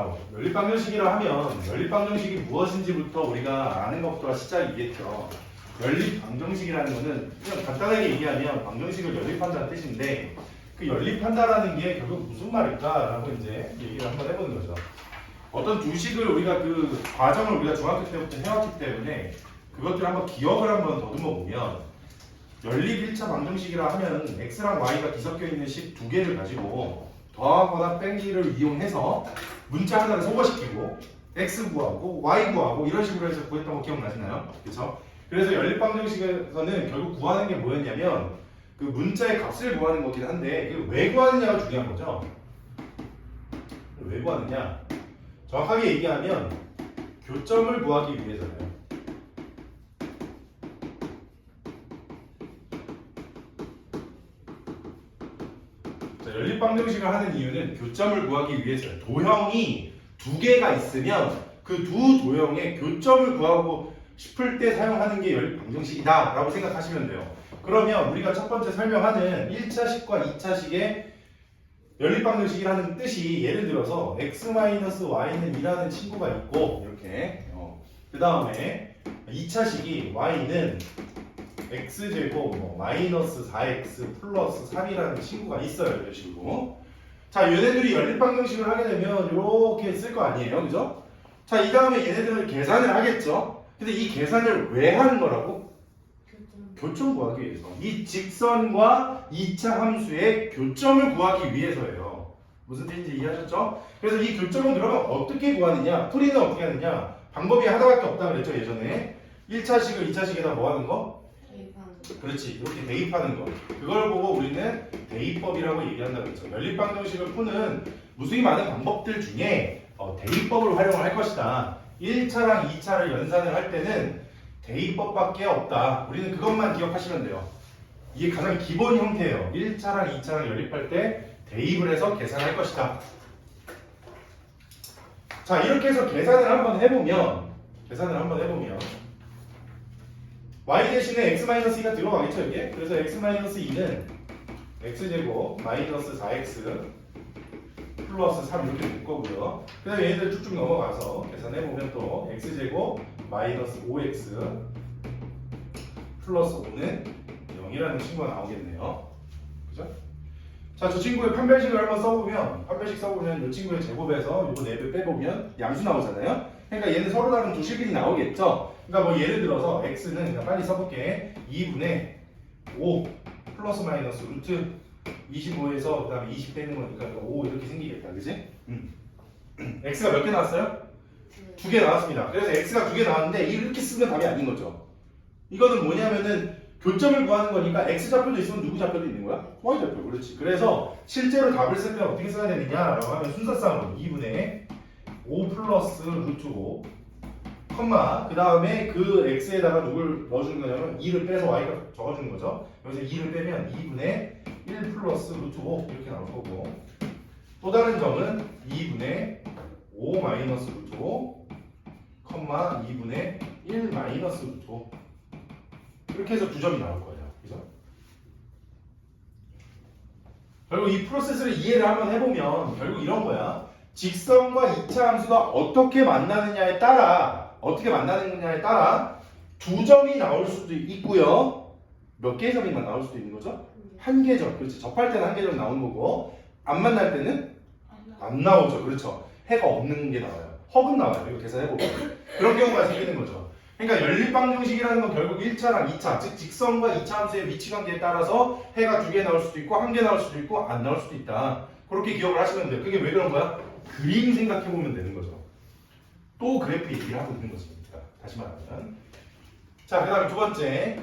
연립방정식이라 하면 연립방정식이 무엇인지부터 우리가 아는 것부터 시작이겠죠. 연립방정식이라는 것은 그냥 간단하게 얘기하면 방정식을 연립한다는 뜻인데 그 연립한다라는 게 결국 무슨 말일까라고 이제 얘기를 한번 해보는 거죠. 어떤 두 식을 우리가 그 과정을 우리가 중학교 때부터 해왔기 때문에 그것들을 한번 기억을 한번 더듬어 보면 연립 1차 방정식이라 하면 x랑 y가 뒤섞여 있는 식 두 개를 가지고 더하거나 빼기를 이용해서 문자 하나를 소거시키고 x 구하고 y 구하고 이런 식으로 해서 구했던 거 기억나시나요? 그렇죠? 그래서 연립방정식에서는 결국 구하는 게 뭐였냐면 그 문자의 값을 구하는 거긴 한데 왜 구하느냐가 중요한 거죠. 왜 구하느냐? 정확하게 얘기하면 교점을 구하기 위해서예요. 연립방정식을 하는 이유는 교점을 구하기 위해서예요. 도형이 두 개가 있으면 그 두 도형의 교점을 구하고 싶을 때 사용하는 게 연립방정식이다 라고 생각하시면 돼요. 그러면 우리가 첫 번째 설명하는 1차식과 2차식의 연립방정식이라는 뜻이 예를 들어서 x-y는 2라는 친구가 있고 이렇게 그 다음에 2차식이 y는 x제곱 마이너스 4x 플러스 3이라는 친구가 있어요. 이런 식으로. 자, 얘네들이 연립방정식을 하게 되면 이렇게 쓸 거 아니에요. 그죠? 자, 이 다음에 얘네들은 계산을 하겠죠. 근데 이 계산을 왜 하는 거라고? 교점 구하기 위해서. 이 직선과 2차 함수의 교점을 구하기 위해서예요. 무슨 뜻인지 이해하셨죠? 그래서 이 교점은 그러면 어떻게 구하느냐? 풀이는 어떻게 하느냐? 방법이 하나밖에 없다고 그랬죠, 예전에. 1차식을 2차식에다 뭐 하는 거? 그렇지, 이렇게 대입하는 거. 그걸 보고 우리는 대입법이라고 얘기한다고 했죠. 연립방정식을 푸는 무수히 많은 방법들 중에 대입법을 활용을 할 것이다. 1차랑 2차를 연산을 할 때는 대입법밖에 없다. 우리는 그것만 기억하시면 돼요. 이게 가장 기본 형태예요. 1차랑 2차랑 연립할 때 대입을 해서 계산할 것이다. 자, 이렇게 해서 계산을 한번 해보면 y 대신에 x-2가 들어가겠죠, 이게? 그래서 x-2는 x제곱 마이너스 4x 플러스 3 이렇게 될 거고요. 그 다음에 얘네들 쭉쭉 넘어가서 계산해보면 또 x제곱 마이너스 5x 플러스 5는 0이라는 친구가 나오겠네요. 그죠? 자, 저 친구의 판별식을 한번 써보면 이 친구의 제곱에서 이거 4배 빼보면 양수 나오잖아요. 그러니까 얘는 서로 다른 두 식이 나오겠죠. 그러니까 뭐 예를 들어서 x는 그냥 빨리 써볼게. 2분의 5 플러스 마이너스 루트 25에서 그 다음에 20 빼는 거니까 5 이렇게 생기겠다. 그지? x가 몇 개 나왔어요? 2개 나왔습니다. 그래서 x가 2개 나왔는데 이렇게 쓰면 답이 아닌 거죠. 이거는 뭐냐면은 교점을 구하는 거니까 x좌표도 있으면 누구 좌표도 있는 거야? y좌표. 그렇지. 그래서 실제로 답을 쓸 때 어떻게 써야 되느냐라고 하면 순서상으로 2분의 5 플러스 루트 5 컴마 그 다음에 그 x에다가 누굴 넣어주는 거냐면 2를 빼서 y가 적어주는 거죠. 여기서 2를 빼면 2분의 1 플러스 루트 5 이렇게 나올 거고, 또 다른 점은 2분의 5 마이너스 루트 5 컴마 2분의 1 마이너스 루트 5 이렇게 해서 두 점이 나올 거예요. 그죠? 결국 이 프로세스를 이해를 한번 해보면 결국 이런 거야. 직선과 2차 함수가 어떻게 만나느냐에 따라 두 점이 나올 수도 있고요. 몇 개의 점이만 나올 수도 있는 거죠? 한 개 점. 그렇지. 접할 때는 한 개 점 나오는 거고 안 만날 때는 안 나오죠. 그렇죠. 해가 없는 게 나와요. 허근 나와요. 이거 계산해보면. 그런 경우가 생기는 거죠. 그러니까 연립방정식이라는 건 결국 1차랑 2차, 즉 직선과 2차 함수의 위치관계에 따라서 해가 2개 나올 수도 있고 1개 나올 수도 있고 안 나올 수도 있다. 그렇게 기억을 하시면 돼요. 그게 왜 그런 거야? 그림 생각해보면 되는 거죠. 또 그래프 얘기를 하고 있는 것입니다. 다시 말하면. 자, 그 다음에 두 번째.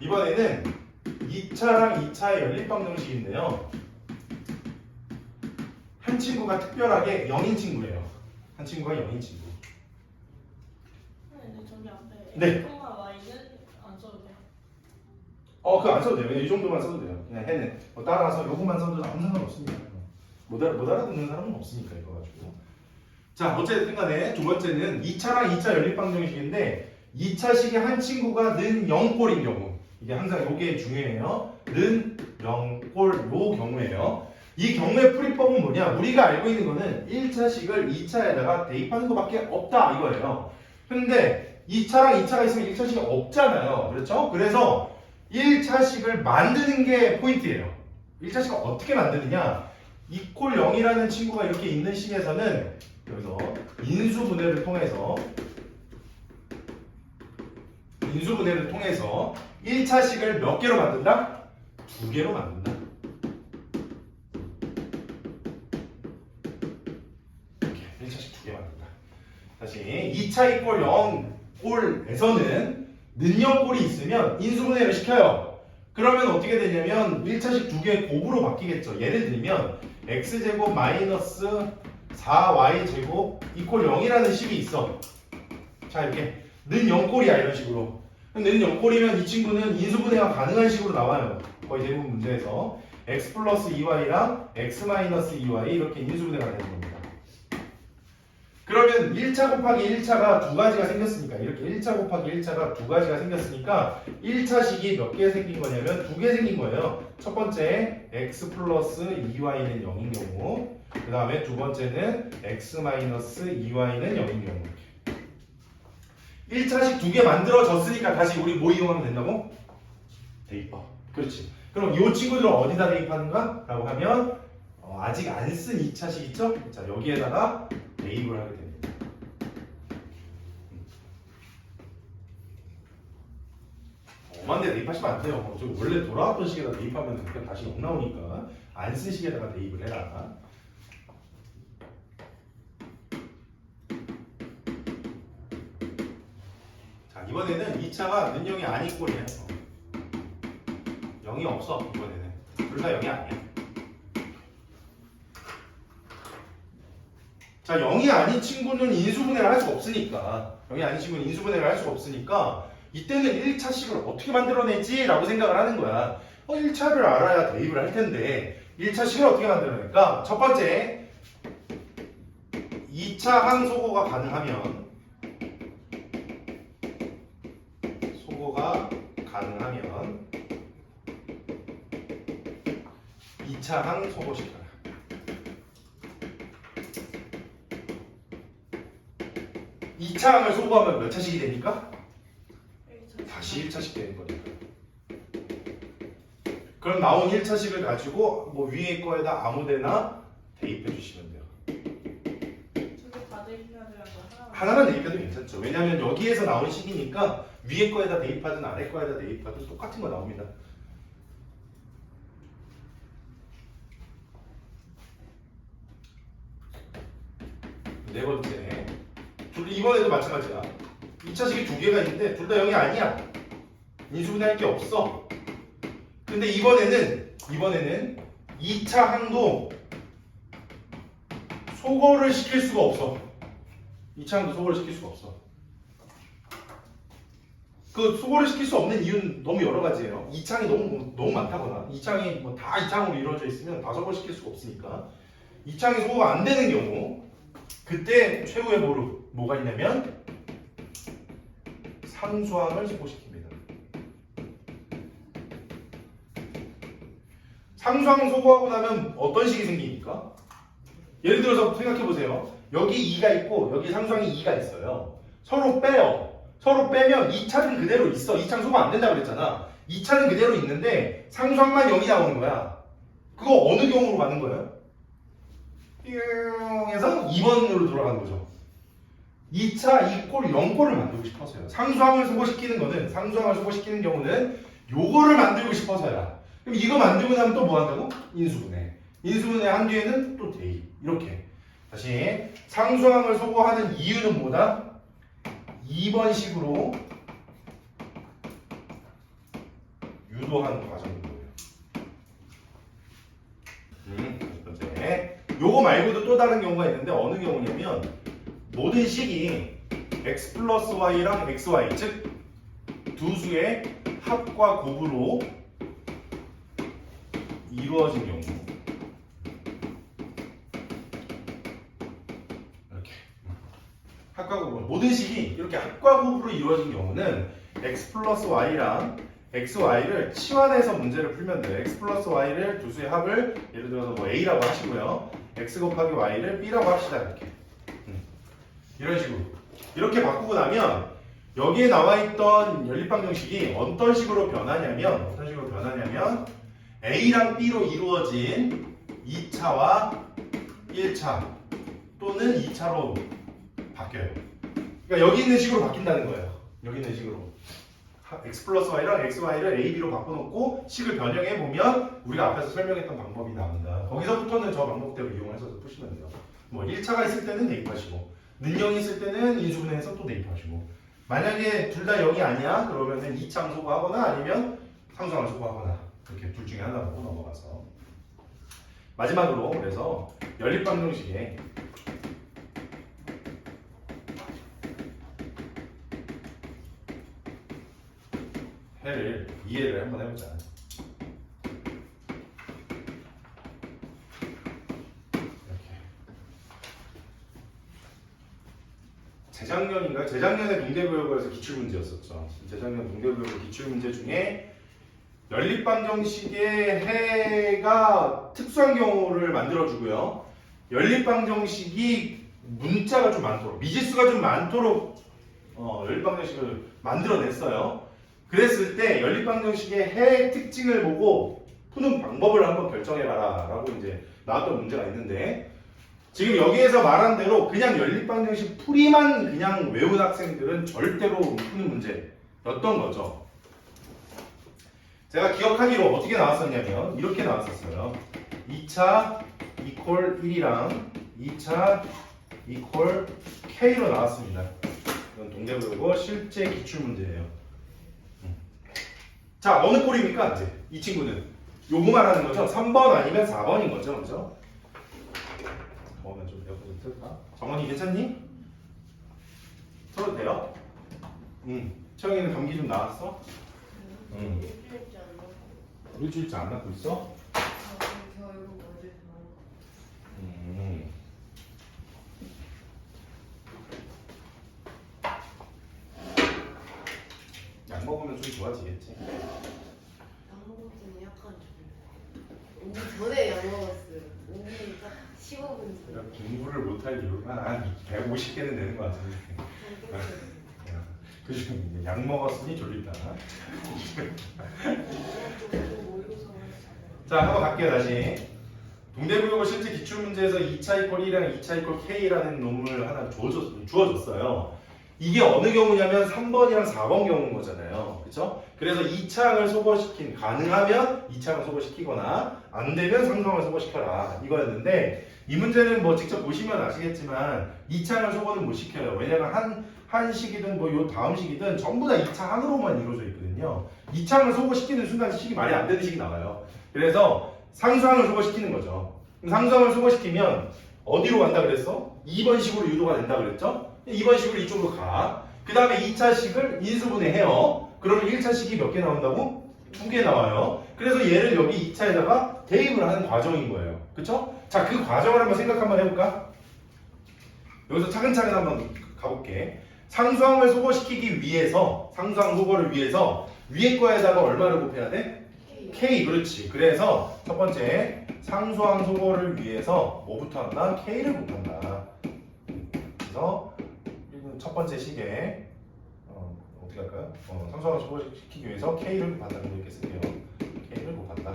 이번에는 2차랑 2차의 연립방정식인데요. 한 친구가 특별하게 0인 친구예요. 한 친구가 0인 친구. 저기 앞에 네. x와 y는 안 써도 돼요? 그거 안 써도 돼요. 이 정도만 써도 돼요. 그냥 해는. 따라서 요것만 써도 아무 상관없습니다. 못 알아듣는 사람은 없으니까 이거 가지고. 자, 어쨌든 간에 두 번째는 2차랑 2차 연립방정식인데 2차식의 한 친구가 는 0꼴인 경우, 이게 항상 요게 중요해요. 는 0꼴 요 경우에요. 이 경우의 풀이법은 뭐냐? 우리가 알고 있는 거는 1차식을 2차에다가 대입하는 것밖에 없다 이거예요. 근데 2차랑 2차가 있으면 1차식이 없잖아요. 그렇죠? 그래서 1차식을 만드는 게 포인트예요. 1차식을 어떻게 만드느냐? 이퀄 0이라는 친구가 이렇게 있는 식에서는 여기서 인수분해를 통해서 1차식을 몇 개로 만든다? 2개로 만든다. 이렇게 1차식 2개 만든다. 다시 2차 이퀄 0 꼴에서는 는영꼴이 있으면 인수분해를 시켜요. 그러면 어떻게 되냐면 1차식 2개의 곱으로 바뀌겠죠. 예를 들면 x제곱 마이너스 4y제곱 이퀄 0이라는 식이 있어. 자 이렇게 는 0꼴이야 이런 식으로. 는 0꼴이면 이 친구는 인수분해가 가능한 식으로 나와요. 거의 대부분 문제에서 x 플러스 2y랑 x 마이너스 2y 이렇게 인수분해가 되는 겁니다. 그러면 1차 곱하기 1차가 두 가지가 생겼으니까 이렇게 1차 곱하기 1차가 두 가지가 생겼으니까 1차식이 몇 개 생긴 거냐면 2개 생긴 거예요. 첫 번째 x 플러스 2y는 0인 경우, 그 다음에 두 번째는 x 마이너스 2y는 0인 경우. 1차식 2개 만들어졌으니까 다시 우리 뭐 이용하면 된다고? 대입법. 그렇지. 그럼 이 친구들을 어디다 대입하는가? 라고 하면 아직 안 쓴 2차식 있죠? 자 여기에다가 대입을 하게 됩니다. 엄한데 대입하시면 안 돼요. 저 원래 돌아왔던 식에다 대입하면 그냥 다시 0 나오니까 안 쓴 식에다가 대입을 해라. 자 이번에는 2차가 는 0이 아닌 꼴이에요. 0이 없어 이번에는. 둘 다 0이 아니야. 자 0이 아닌 친구는 인수분해를 할 수가 없으니까 0이 아닌 친구는 인수분해를 할 수가 없으니까 이때는 1차식을 어떻게 만들어내지? 라고 생각을 하는 거야. 1차를 알아야 대입을 할 텐데 1차식을 어떻게 만들어낼까? 첫 번째 2차 항소고가 가능하면 2차 항소고시켜라. 이 차 항을 소거하면 몇 차식이 되니까? 다시 1차식 되는 거니까. 그럼 나온 1차식을 가지고 뭐 위에 거에다 아무데나 대입해 주시면 돼요. 두개 다 대입해야 돼요. 하나만 대입해도 괜찮죠. 왜냐하면 여기에서 나온 식이니까 위에 거에다 대입하든 아래 거에다 대입하든 똑같은 거 나옵니다. 네 번째. 이번에도 마찬가지야. 2차식이 두 개가 있는데 둘 다 0이 아니야. 인수분해할 게 없어. 근데 이번에는 2차 항도 소거를 시킬 수가 없어. 2차 항도 소거를 시킬 수가 없어. 그 소거를 시킬 수 없는 이유는 너무 여러 가지예요. 2차항이 너무 많다거나 2차항이 뭐 다 2차항으로 이루어져 있으면 다 소거를 시킬 수가 없으니까 2차항이 소거가 안 되는 경우 그때 최후의 보루 뭐가 있냐면 상수항을 소거시킵니다. 상수항 소거하고 나면 어떤 식이 생기니까? 예를 들어서 생각해 보세요. 여기 2가 있고 여기 상수항이 2가 있어요. 서로 빼요. 서로 빼면 2차는 그대로 있어. 2차는 소거 안 된다고 그랬잖아. 2차는 그대로 있는데 상수항만 0이 나오는 거야. 그거 어느 경우로 가는 거예요? 해서 2번으로 돌아가는 거죠. 2차 2꼴 0꼴을 만들고 싶어서요. 상수항을 소거시키는 경우는 요거를 만들고 싶어서야. 그럼 이거 만들고 나면 또 뭐 한다고? 인수분해. 인수분해 한 뒤에는 또 대입. 이렇게. 다시 상수항을 소거하는 이유는 뭐다? 2번 식으로 유도하는 과정인 거예요. 첫 번째. 요거 말고도 또 다른 경우가 있는데 어느 경우냐면 모든 식이 x 플러스 y랑 xy 즉 두 수의 합과 곱으로 이루어진 경우 이렇게 합과 곱으로 모든 식이 이렇게 합과 곱으로 이루어진 경우는 x 플러스 y랑 x, y를 치환해서 문제를 풀면 돼요. x 플러스 y를 두 수의 합을 예를 들어서 뭐 a라고 하시고요. x 곱하기 y를 b라고 합시다. 이렇게. 이런 식으로. 이렇게 바꾸고 나면 여기에 나와 있던 연립방정식이 어떤 식으로 변하냐면 a랑 b로 이루어진 2차와 1차 또는 2차로 바뀌어요. 그러니까 여기 있는 식으로 바뀐다는 거예요. 여기 있는 식으로. x 플러스 y랑 x, y를 a, b로 바꿔놓고 식을 변형해 보면 우리가 앞에서 설명했던 방법이 나옵니다. 거기서부터는 저 방법대로 이용해서 푸시면 돼요. 뭐 1차가 있을 때는 대입하시고 능령이 있을 때는 인수분해해서 또 대입하시고 만약에 둘 다 0이 아니야 그러면은 2차 함수하거나 아니면 상수함을 소거하거나 이렇게 둘 중에 하나 보고 넘어가서 마지막으로 그래서 연립방정식에 해를 이해를 한번 해보자. 이렇게 재작년에 동대구역에서 기출문제였었죠. 재작년 동대구역 기출문제 중에 연립방정식의 해가 특수한 경우를 만들어주고요. 연립방정식이 문자가 좀 많도록 미지수가 좀 많도록 연립방정식을 만들어냈어요. 그랬을 때 연립방정식의 해 특징을 보고 푸는 방법을 한번 결정해봐라 라고 이제 나왔던 문제가 있는데 지금 여기에서 말한 대로 그냥 연립방정식 풀이만 그냥 외운 학생들은 절대로 푸는 문제였던 거죠. 제가 기억하기로 어떻게 나왔었냐면 이렇게 나왔었어요. 2차 이퀄 1이랑 2차 이퀄 K로 나왔습니다. 이건 동대구고 실제 기출문제예요. 자, 어느 꼴입니까? 이제 이 친구는 요거 말하는 거죠? 3번 아니면 4번인 거죠? 그죠? 정원은 좀 에어컨 좀 틀까? 정원이 괜찮니? 틀어도 돼요? 채영이는 감기 좀 나았어? 일주일째 안 나고. 일주일째 안 낫고 있어? 결국 어제 약 먹으면 좀 좋아지겠지? 약 먹을 때는 약간 좀 5분 전에 약 먹었어요. 5분 딱 15분 내가 전에. 공부를 못할 이유가 한 150개는 되는 것 같은데 그중에 약 먹었으니 졸리다. 자, 한번 갈게요 다시. 동대구역어 실제 기출문제에서 2차 이퀄 1이랑 2차 이퀄 K라는 놈을 하나 주어졌어요. 이게 어느 경우냐면 3번이랑 4번 경우인 거잖아요. 그쵸? 그래서 2차항을 소거시킨, 가능하면 2차항을 소거시키거나 안 되면 상수항을 소거시켜라 이거였는데 이 문제는 뭐 직접 보시면 아시겠지만 2차항을 소거는 못 시켜요. 왜냐면 한 식이든 뭐 요 다음 식이든 전부 다 2차항으로만 이루어져 있거든요. 2차항을 소거시키는 순간 식이 말이 안 되는 식이 나와요. 그래서 상수항을 소거시키는 거죠. 그럼 상수항을 소거시키면 어디로 간다 그랬어? 2번 식으로 유도가 된다 그랬죠? 2번 식으로 이쪽으로 가. 그 다음에 2차식을 인수분해해요. 그러면 1차식이 몇 개 나온다고? 2개 나와요. 그래서 얘를 여기 2차에다가 대입을 하는 과정인 거예요. 그쵸? 자, 그 과정을 한번 생각 한번 해볼까? 여기서 차근차근 한번 가볼게. 상수항을 소거시키기 위해서, 상수항 소거를 위해서 위에 거에다가 얼마를 곱해야 돼? K, 그렇지. 그래서 첫 번째 상수항 소거를 위해서 뭐부터 한다? K를 곱한다. 그래서 첫 번째 식에 어떻게 할까요? 상수항을 소거시키기 위해서 K를 곱한다는 거 이렇게 쓸게요. K를 곱한다.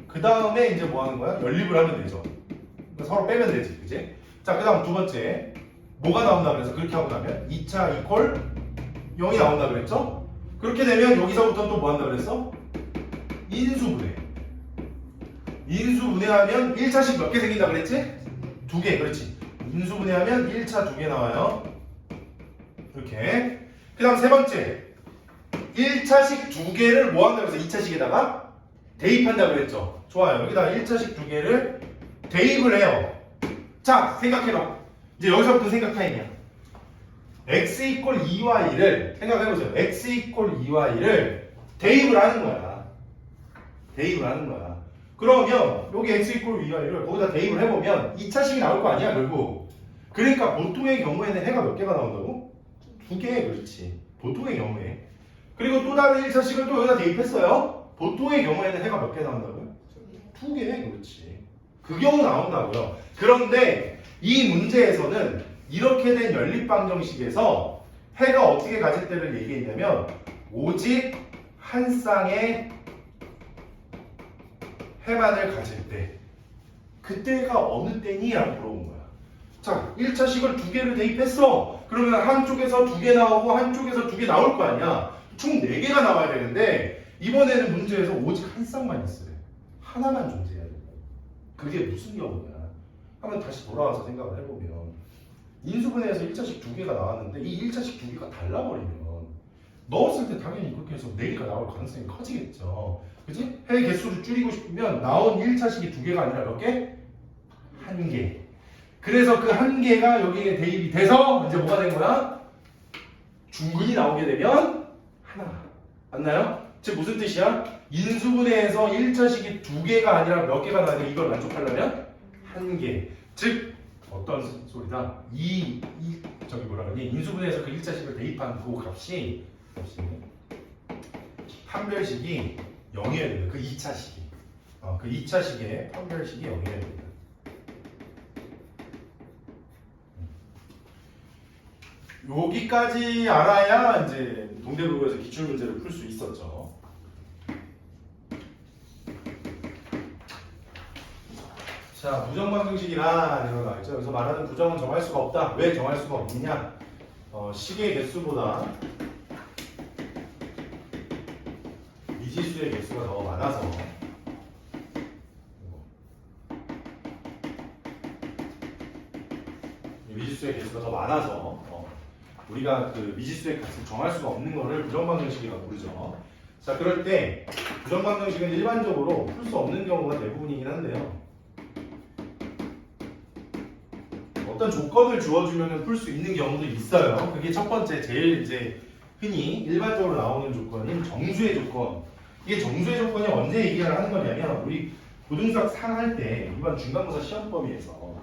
그 다음에 이제 뭐 하는 거야? 연립을 하면 되죠. 그러니까 서로 빼면 되지, 그지? 자, 그 다음 두 번째 뭐가 나온다 그래서 그렇게 하고 나면 2차 이퀄 0이 나온다 그랬죠? 그렇게 되면 여기서부터 또 뭐 한다 그랬어? 인수분해. 인수분해하면 1차식 몇 개 생긴다 그랬지? 2개, 그렇지. 인수분해하면 1차 2개 나와요. 이렇게. 그 다음 세 번째 1차식 2개를 뭐 한다 그래서 2차식에다가 대입한다 그랬죠? 좋아요. 여기다 1차식 2개를 대입을 해요. 자, 생각해봐. 이제 여기서부터 생각 타임이야. x 이퀄 2와 1을 생각해보세요. x 이퀄 2와 1을 대입을 하는 거야. 대입을 하는 거야. 그러면 여기 x 이퀄 2와 1을 거기다 대입을 해보면 2차식이 나올 거 아니야 결국. 그러니까 보통의 경우에는 해가 몇 개가 나온다고? 2개, 그렇지. 보통의 경우에. 그리고 또 다른 1차식을 또 여기다 대입했어요. 보통의 경우에는 해가 몇 개 나온다고요? 2개. 그렇지. 그 경우 나온다고요. 그런데 이 문제에서는 이렇게 된 연립방정식에서 해가 어떻게 가질 때를 얘기했냐면 오직 한 쌍의 해만을 가질 때 그때가 어느 때니? 라고 물어본 거야. 자, 1차식을 2개를 대입했어. 그러면 한쪽에서 2개 나오고 한쪽에서 2개 나올 거 아니야. 총 4개가 나와야 되는데 이번에는 문제에서 오직 한 쌍만 있으래. 하나만 존재해야 돼. 그게 무슨 경우냐. 한번 다시 돌아와서 생각을 해보면 인수분해에서 1차식 2개가 나왔는데 이 1차식 2개가 달라버리면 넣었을 때 당연히 그렇게 해서 4개가 나올 가능성이 커지겠죠. 그치? 해 개수를 줄이고 싶으면 나온 1차식이 2개가 아니라 몇 개? 1개. 그래서 그 1개가 여기에 대입이 돼서 이제 뭐가 된 거야? 중근이 나오게 되면 하나. 맞나요? 즉 무슨 뜻이야? 인수분해에서 1차식이 2개가 아니라 몇 개가 나야 돼? 이걸 만족하려면 1개. 즉 어떤 소리다? 저기 뭐라 그러니? 인수분해에서 그 1차식을 대입한 그 값이 판별식이 0이어야 됩니다. 그 2차식이. 그 2차식의 판별식이 0이어야 됩니다. 여기까지 알아야 이제 동대문고에서 기출문제를 풀 수 있었죠. 자, 부정방정식이란 이런 거 알죠? 그래서 말하는 부정은 정할 수가 없다. 왜 정할 수가 없느냐? 식의 개수보다 미지수의 개수가 더 많아서 미지수의 개수가 더 많아서 우리가 그 미지수의 값을 정할 수가 없는 거를 부정방정식이라고 부르죠. 자, 그럴 때 부정방정식은 일반적으로 풀 수 없는 경우가 대부분이긴 한데요. 어떤 조건을 주어주면 풀 수 있는 경우도 있어요. 그게 첫 번째, 제일 이제 흔히 일반적으로 나오는 조건인 정수의 조건. 이게 정수의 조건이 언제 얘기를 하는 거냐면 우리 고등수학 상할 때 이번 중간고사 시험 범위에서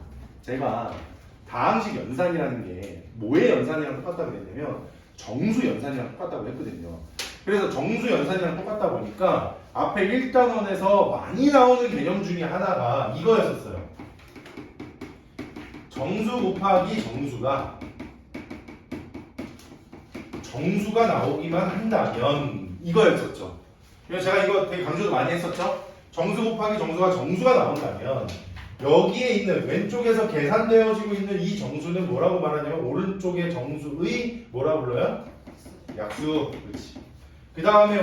제가 다항식 연산이라는 게 뭐의 연산이랑 똑같다고 그랬냐면 정수 연산이랑 똑같다고 했거든요. 그래서 정수 연산이랑 똑같다 보니까 앞에 1단원에서 많이 나오는 개념 중에 하나가 이거였었어요. 정수 곱하기 정수가 나오기만 한다면 이거였었죠. 그래서 제가 이거 되게 강조도 많이 했었죠. 정수 곱하기 정수가 나온다면 여기에 있는 왼쪽에서 계산되어지고 있는 이 정수는 뭐라고 말하냐면 오른쪽의 정수의 뭐라 불러요? 약수. 그렇지. 그 다음에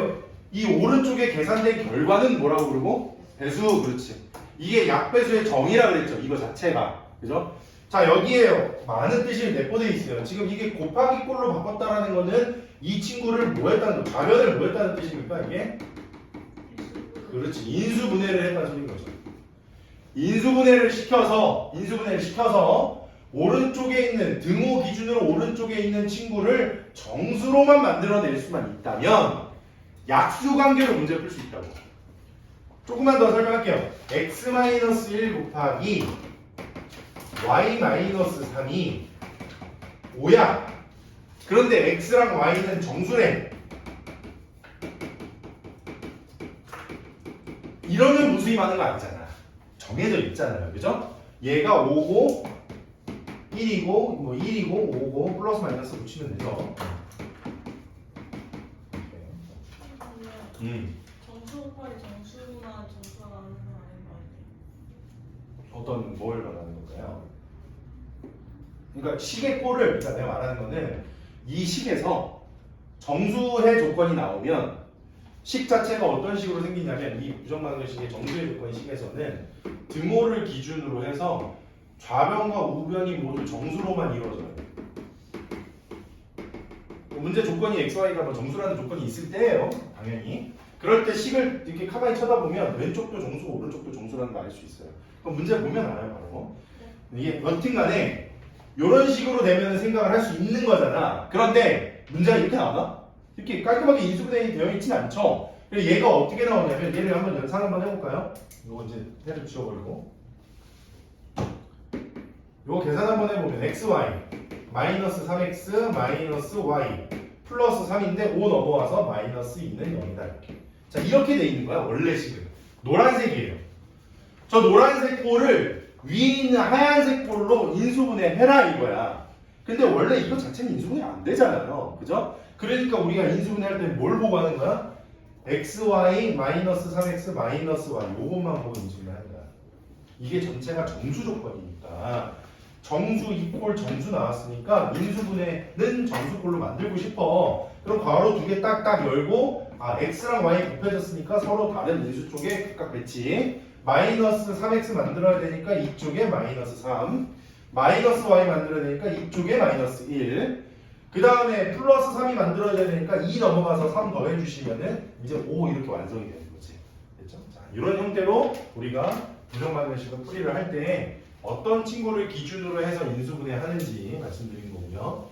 이 오른쪽에 계산된 결과는 뭐라고 부르고? 배수. 그렇지. 이게 약배수의 정의라 그랬죠. 이거 자체가. 그죠? 자, 여기에 많은 뜻이 내포되어 있어요. 지금 이게 곱하기 꼴로 바꿨다라는 거는 이 친구를 뭐 했다는 거, 좌변을 뭐 했다는 뜻입니까? 이게? 그렇지. 인수분해를 했다는 소리인 거죠. 인수분해를 시켜서 오른쪽에 있는 등호 기준으로 오른쪽에 있는 친구를 정수로만 만들어낼 수만 있다면 약수 관계로 문제를 풀 수 있다고. 조금만 더 설명할게요. x-1 곱하기 y-3이 5야. 그런데 x랑 y는 정수래. 이러면 무수히 많은 거 아니잖아. 정해져 있잖아요. 그죠? 얘가 5고 1이고 뭐 1이고 5고 플러스 마이너스 붙이면 되죠. 정수 곱하기 정수만 정수가 나오는 건 아닌 거 아니에요? 어떤 뭘 말하는 걸까요? 그러니까 식의 꼴을 그러니까 내가 말하는 거는 이 식에서 정수의 조건이 나오면 식 자체가 어떤 식으로 생기냐면 이 부정방정식의 정수의 조건 식에서는 등호를 기준으로 해서 좌변과 우변이 모두 정수로만 이루어져요. 문제 조건이 xy가 뭐 정수라는 조건이 있을 때예요. 당연히. 그럴 때 식을 이렇게 가만히 쳐다보면 왼쪽도 정수고 오른쪽도 정수라는 거 알 수 있어요. 그럼 문제 보면 알아요, 바로. 이게 여튼간에 이런 식으로 되면 생각을 할 수 있는 거잖아. 그런데 문제가 이렇게 나오나? 이렇게 깔끔하게 인수분해이 되어 있지는 않죠. 그래서 얘가 어떻게 나오냐면 얘를 한번 연산 한번 해볼까요? 이거 이제 해를 지워버리고 이거 계산 한번 해보면 xy 마이너스 3x 마이너스 y 플러스 3인데 5 넘어와서 마이너스 2는 0이다 이렇게. 자 이렇게 돼 있는 거야 원래 식은. 노란색이에요. 저 노란색 볼을 위에 있는 하얀색 볼로 인수분해해라 이거야. 근데 원래 이거 자체는 인수분해 안 되잖아요. 그죠? 그러니까 우리가 인수분해할 때 뭘 보고 하는 거야? xy 마이너스 3x 마이너스 y 요것만 보고 인수분해하는 거야. 이게 전체가 정수 조건이니까 정수 이꼴 정수 나왔으니까 인수분해는 정수꼴로 만들고 싶어. 그럼 괄호 두 개 딱딱 열고 x랑 y 곱해졌으니까 서로 다른 인수 쪽에 각각 배치. 마이너스 3x 만들어야 되니까 이쪽에 마이너스 3 마이너스 y 만들어야 되니까 이쪽에 마이너스 1 그 다음에 플러스 3이 만들어야 되니까 2 넘어가서 3 더해주시면은 이제 5 이렇게 완성이 되는 거지. 됐죠? 자, 이런 형태로 우리가 부정방정식을 풀이를 할 때 어떤 친구를 기준으로 해서 인수분해 하는지 말씀드린 거고요.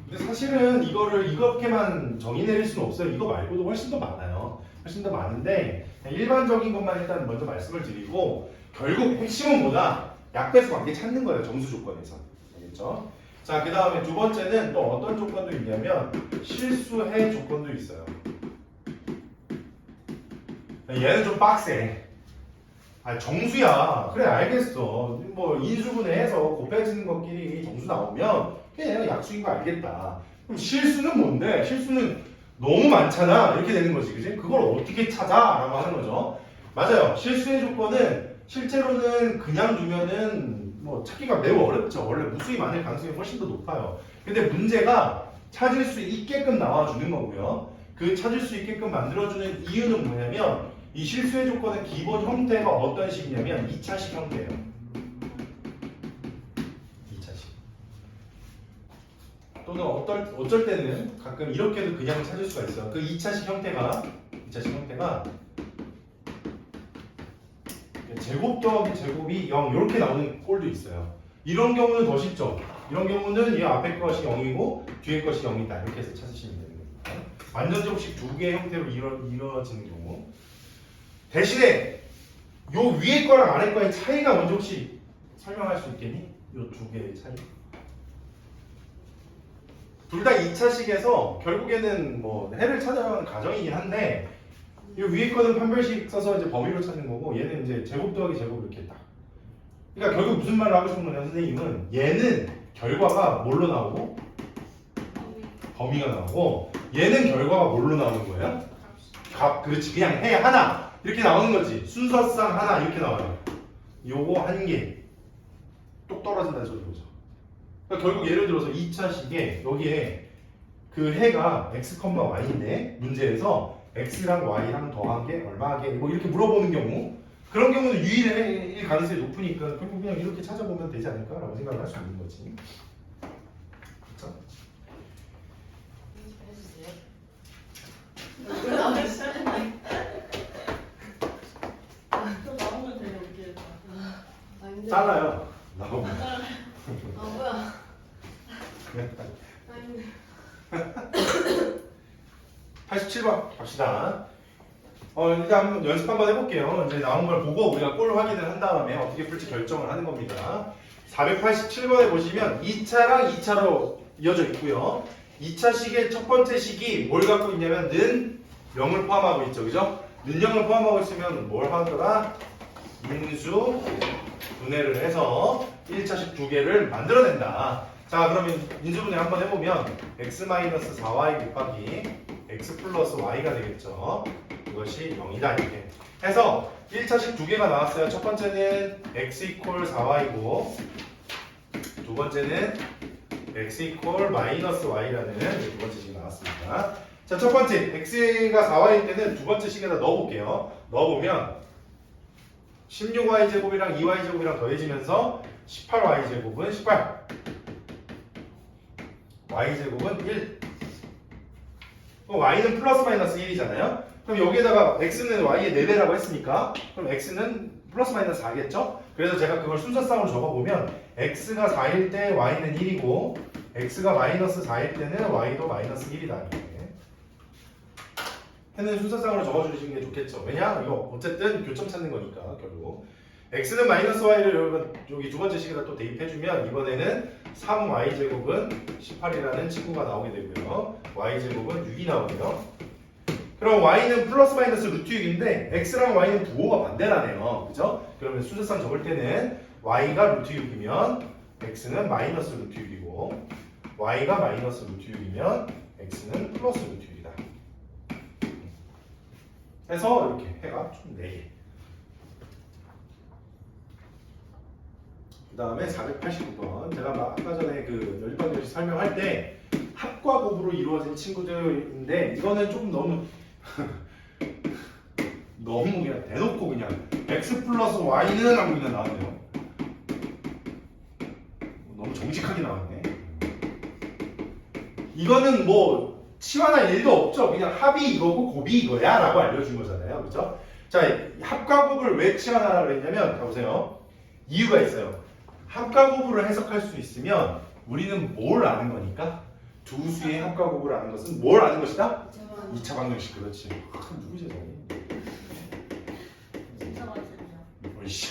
근데 사실은 이거를 이렇게만 정의 내릴 수는 없어요. 이거 말고도 훨씬 더 많아요. 훨씬 더 많은데 일반적인 것만 일단 먼저 말씀을 드리고 결국 핵심은 뭐다? 약배수 관계 찾는 거예요. 정수 조건에서. 알겠죠? 자, 그 다음에 두 번째는 또 어떤 조건도 있냐면 실수해 조건도 있어요. 얘는 좀 빡세. 정수야. 그래 알겠어. 뭐 인수분해해서 곱해지는 것끼리 정수 나오면 그냥 약수인 거 알겠다. 그럼 실수는 뭔데? 실수는 너무 많잖아. 이렇게 되는 거지. 그지? 그걸 어떻게 찾아? 라고 하는 거죠. 맞아요. 실수의 조건은 실제로는 그냥 두면은 뭐 찾기가 매우 어렵죠. 원래 무수히 많을 가능성이 훨씬 더 높아요. 근데 문제가 찾을 수 있게끔 나와주는 거고요. 그 찾을 수 있게끔 만들어주는 이유는 뭐냐면 이 실수의 조건의 기본 형태가 어떤 식이냐면 2차식 형태예요. 2차식. 또는 어쩔 때는 가끔 이렇게도 그냥 찾을 수가 있어요. 그 2차식 형태가 제곱 더하기 제곱이 0 이렇게 나오는 꼴도 있어요. 이런 경우는 더 쉽죠. 이런 경우는 이 앞에 것이 0이고 뒤에 것이 0이다. 이렇게 해서 찾으시면 되는 겁니다. 완전 제곱식 두 개의 형태로 이루어지는 경우. 대신에 요 위에 거랑 아래 거의 차이가 먼저 혹시 설명할 수 있겠니? 요 두 개의 차이. 둘 다 2차식에서 결국에는 뭐 해를 찾아가는 과정이긴 한데 이 위에 거는 판별식 써서 이제 범위로 찾는 거고 얘는 이제 제곱 더하기 제곱 이렇게 딱. 그러니까 결국 무슨 말을 하고 싶은 거냐 선생님은 얘는 결과가 뭘로 나오고 범위가 나오고 얘는 결과가 뭘로 나오는 거예요? 값. 그렇지. 그냥 해 하나 이렇게 나오는 거지. 순서상 하나 이렇게 나와요. 요거 한 개. 똑 떨어진다는 소리 보죠. 그러니까 결국 예를 들어서 2차식에 여기에 그 해가 x, y인데 문제에서 x랑 y랑 더한 게 얼마게 뭐 이렇게 물어보는 경우 그런 경우는 유일일 가능성이 높으니까 결국 그냥 이렇게 찾아보면 되지 않을까라고 생각을 할 수 있는 거지. 그렇죠? 해주세요. 또 나오면 돼요 이게. 힘들어. 잘라요. 나오면. 뭐야? 힘들어. 87번 갑시다. 일단 한번 연습 한번 해볼게요. 이제 나온 걸 보고 우리가 꼴 확인을 한 다음에 어떻게 풀지 결정을 하는 겁니다. 487번에 보시면 2차랑 2차로 이어져 있고요. 2차식의 첫 번째 식이 뭘 갖고 있냐면 는 0을 포함하고 있죠. 그죠? 는 0을 포함하고 있으면 뭘 하더라? 인수 분해를 해서 1차식 두 개를 만들어낸다. 자, 그러면 인수분해 한번 해보면 x-4y 곱하기 x 플러스 y가 되겠죠. 이것이 0이다 이렇게 해서 1차식 두 개가 나왔어요. 첫 번째는 x 이퀄 4y고 두 번째는 x 이퀄 마이너스 y라는 두 번째 식이 나왔습니다. 자, 첫 번째 x가 4y일 때는 두 번째 식에다 넣어볼게요. 넣어보면 16y 제곱이랑 2y 제곱이랑 더해지면서 18y 제곱은 18 y 제곱은 1 그럼 y는 플러스 마이너스 1이잖아요. 그럼 여기에다가 x는 y의 4배라고 했으니까 그럼 x는 플러스 마이너스 4겠죠? 그래서 제가 그걸 순서상으로 적어보면 x가 4일 때 y는 1이고 x가 마이너스 4일 때는 y도 마이너스 1이다 이렇게 해는 순서상으로 적어주시는 게 좋겠죠. 왜냐? 이거 어쨌든 교점 찾는 거니까 결국 x는 마이너스 y를 여러분 여기 두 번째 식에다 또 대입해주면 이번에는 3y제곱은 18이라는 친구가 나오게 되고요. y제곱은 6이 나오네요. 그럼 y는 플러스 마이너스 루트 6인데 x랑 y는 부호가 반대라네요. 그죠? 그러면 수제상 적을 때는 y가 루트 6이면 x는 마이너스 루트 6이고 y가 마이너스 루트 6이면 x는 플러스 루트 6이다. 해서 이렇게 해가 총 4개. 그 다음에 489번. 제가 아까 전에 그 연립방정식 설명할 때 합과 곱으로 이루어진 친구들인데 이거는 좀 너무 너무 그냥 대놓고 그냥 x 플러스 y는 하고 그냥 나왔네요. 너무 정직하게 나왔네. 이거는 뭐 치환할 일도 없죠. 그냥 합이 이거고 곱이 이거야 라고 알려준 거잖아요. 그죠? 자, 합과 곱을 왜 치환하라고 그랬냐면 자 보세요. 이유가 있어요. 합과 곱을 해석할 수 있으면 우리는 뭘 아는 거니까? 두 수의 합과 곱을 아는 것은 뭘 아는 것이다? 2차 방정식. 그렇지. 누구지 저기? 진짜 맛있네요. 어이씨.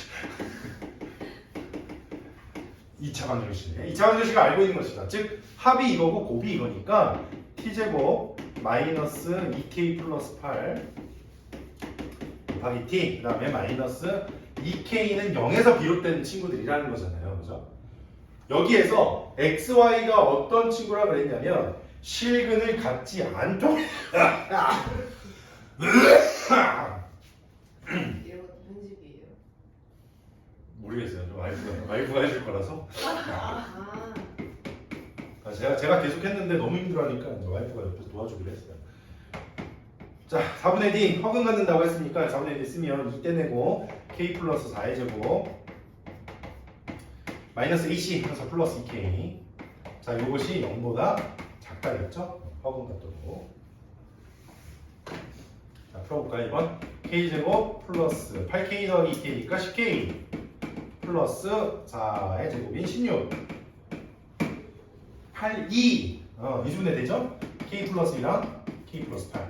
2차 방정식. 2차 방정식을 알고 있는 것이다. 즉 합이 이거고 곱이 이거니까 t제곱 마이너스 2k 플러스 8 곱하기 t 그 다음에 마이너스 2k는 0에서 비롯된 친구들이라는 거잖아요. 그죠? 여기에서 xy가 어떤 친구라 그랬냐면 실근을 갖지 않도록 이런 것도 편집이에요. 모르겠어요. 좀 와이프가 해줄 거라서. 아, 제가 계속 했는데 너무 힘들어하니까 이제 와이프가 옆에서 도와주기로 했어요. 자, 4분의 d 허근 갖는다고 했으니까 4분의 d 쓰면 2 떼내고 k 플러스 4의 제곱 마이너스 ac 해서 플러스 2k. 자, 이것이 0보다 작다겠죠? 허근 갖도록. 자, 풀어볼까요? 2번 k 제곱 플러스 8k 더하기 2k니까 10k 플러스 4의 제곱인 16 8, 2 이수분해 되죠? k 플러스 1랑 k 플러스 8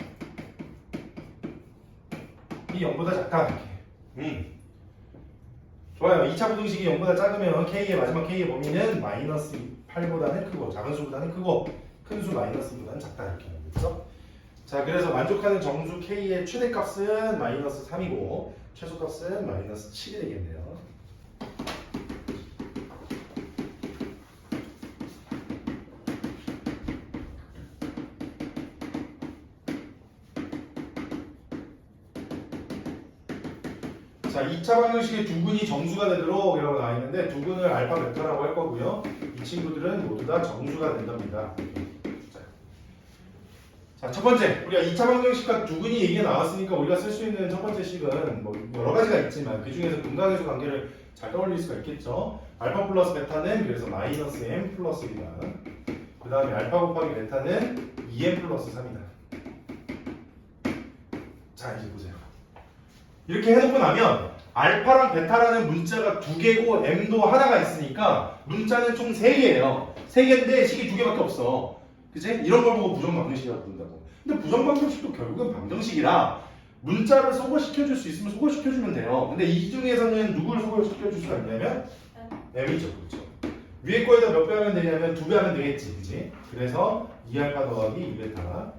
이 0보다 작다 이렇게. 좋아요. 2차 부등식이 0보다 작으면 k의 마지막 k의 범위는 마이너스 8보다는 크고 작은 수보다는 크고 큰 수 마이너스 2보다는 작다 이렇게 되겠죠? 자, 그래서 만족하는 정수 k의 최대값은 마이너스 3이고 최소값은 마이너스 7이 되겠네요. 자, 2차 방정식의 두근이 정수가 되도록 이라고 나와 있는데 두근을 알파 베타라고 할 거고요. 이 친구들은 모두 다 정수가 된답니다. 자, 첫 번째 우리가 2차 방정식과 두근이 얘기가 나왔으니까 우리가 쓸 수 있는 첫 번째 식은 뭐 여러 가지가 있지만 그 중에서 분각계수 관계를 잘 떠올릴 수가 있겠죠. 알파 플러스 베타는 그래서 마이너스 m 플러스 1이다. 그 다음에 알파 곱하기 베타는 2m 플러스 3이다. 자, 이제 보세요. 이렇게 해놓고 나면 알파랑 베타라는 문자가 두 개고 m도 하나가 있으니까 문자는 총 3개예요. 3개인데 식이 2개밖에 없어. 그치? 이런 걸 보고 부정방정식이라고 부른다고. 근데 부정방정식도 결국은 방정식이라 문자를 소거시켜줄 수 있으면 소거시켜주면 돼요. 근데 이 중에서는 누굴 소거시켜줄 수가 있냐면 m이죠. 그렇죠? 위에 거에다 몇 배 하면 되냐면 2배 하면 되겠지. 그치? 그래서 2알파 더하기 2베타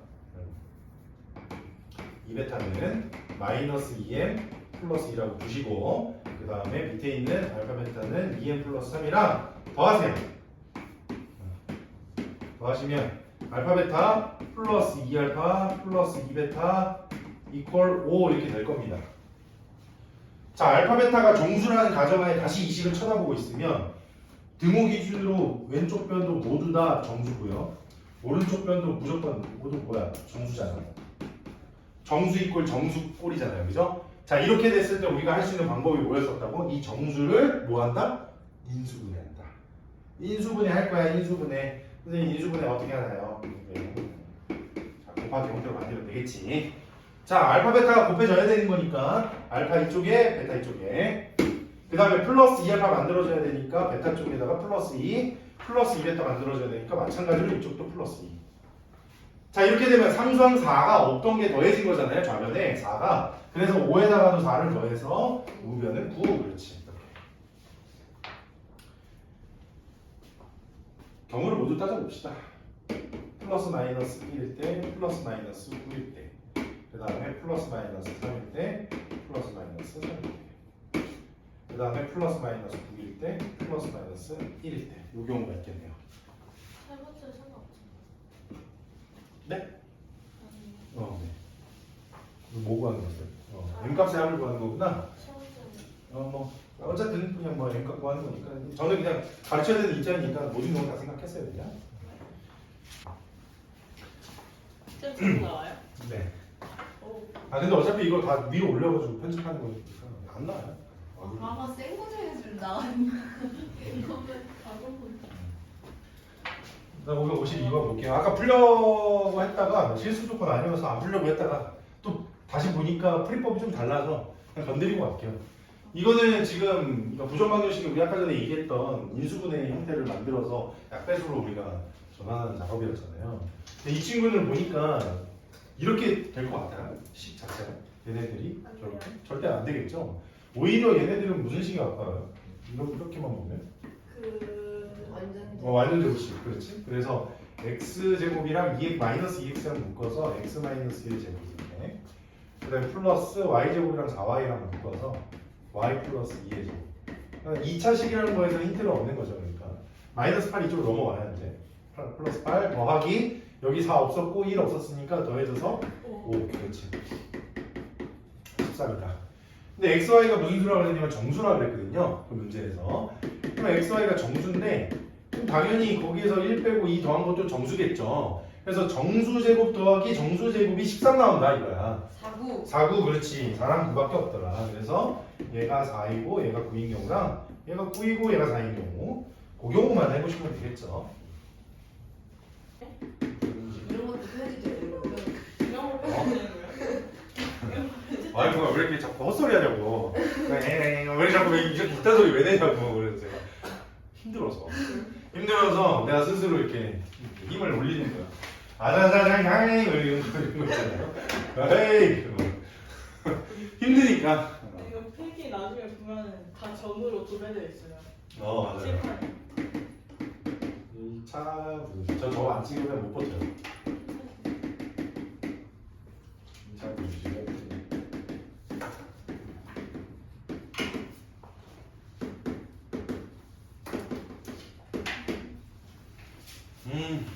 2베타는 마이너스 2m 플러스 2라고 두시고 그 다음에 밑에 있는 알파 베타는 2m 플러스 3이랑 더하세요. 더하시면 알파 베타 플러스 2알파 플러스 2베타 이퀄 5 이렇게 될 겁니다. 자, 알파 베타가 정수라는 가정하에 다시 이 식을 쳐다보고 있으면 등호 기준으로 왼쪽 변도 모두 다 정수고요. 오른쪽 변도 무조건 모두 뭐야? 정수잖아. 정수 이꼴 정수 꼴이잖아요. 그죠? 자, 이렇게 됐을 때 우리가 할 수 있는 방법이 뭐였었다고? 이 정수를 뭐 한다? 인수분해한다. 인수분해 할 거야. 인수분해. 선생님 인수분해 어떻게 하나요? 자, 곱하기 형태로 만들면 되겠지. 자, 알파 베타가 곱해져야 되는 거니까 알파 이쪽에 베타 이쪽에 그 다음에 플러스 2알파 만들어줘야 되니까 베타 쪽에다가 플러스 2 플러스 2베타 만들어줘야 되니까 마찬가지로 이쪽도 플러스 2. 자, 이렇게 되면 상수항 4가 없던 게 더해진 거잖아요. 좌변에 4가. 그래서 5에다가도 4를 더해서 우변은 9. 그렇지. 경우를 모두 따져봅시다. 플러스 마이너스 1일 때, 플러스 마이너스 9일 때, 그 다음에 플러스 마이너스 3일 때, 플러스 마이너스 3일 때, 그 다음에 플러스 마이너스 9일 때, 플러스 마이너스 1일 때. 이 경우가 있겠네요. 세 번째 상관없잖아. 네? 아니, 네. 이거 뭐 구하는 건데? M값의 합을 구하는 거구나. 세 번째는 뭐 어쨌든 그냥 뭐 M값 구하는 거니까 저는 그냥 가르쳐야 되는 입장이니까 모든 거 다 생각했어요 그냥. 쌤 자꾸 나와요? 네. 오. 근데 어차피 이거 다 위로 올려가지고 편집하는 거니까 안 나와요. 아마 생고생해줄 나왔나? 이거는 가져본. 나 552번 볼게요. 아까 풀려고 했다가 실수 조건 아니어서 안 풀려고 했다가 또 다시 보니까 풀이법이 좀 달라서 그냥 건드리고 갈게요. 이거는 지금 부정방정식이 우리 아까 전에 얘기했던 인수분해 형태를 만들어서 약배수로 우리가 전환하는 작업이었잖아요. 근데 이 친구를 보니까 이렇게 될 것 같아요. 식 자체가 얘네들이 절대 안 되겠죠. 오히려 얘네들은 무슨 식이 아파요? 이렇게만 보면 완전 완전 제곱식 그렇지? 그래서 x제곱이랑 마이너스 2x랑 묶어서 x 마이너스 1 제곱이네. 그다음에 플러스 y제곱이랑 4y랑 묶어서 y 플러스 2의 제곱. 2차식이라는 거에서 힌트를 얻는 거죠. 그러니까 마이너스 8 이쪽으로 넘어와요. 이제 플러스 8 더하기 여기 4 없었고 1 없었으니까 더해져서 5 그렇지. 14입니다. 근데 xy가 무슨 수라고 그랬냐면 정수라고 그랬거든요. 그 문제에서. 그럼 xy가 정수인데 그럼 당연히 거기에서 1 빼고 2 더한 것도 정수겠죠. 그래서 정수제곱 더하기 정수제곱이 13 나온다 이거야. 4구 4구 그렇지. 4랑 9밖에 없더라. 그래서 얘가 4이고 얘가 9인 경우랑 얘가 9이고 얘가 4인 경우 그 경우만 해보시면 되겠죠. 이런 것도 편집돼요. 이런 거 빼면 되는 거예요? 아니 뭐야 왜 이렇게 자꾸 헛소리 하냐고. 왜 자꾸 이렇게 이딴 소리 왜 내냐고. 그래서 제가 힘들어서 내가 스스로 이렇게 힘을 올리는 거야. 아자자자자이 이런 거 있잖아요. 에이 힘드니까. 이거 필기 나중에 보면은 다 점으로 도배되어 있어요. 맞아요. 칠판에. 2차 저거 안 찍으면 못 버텨요. 2차 분식.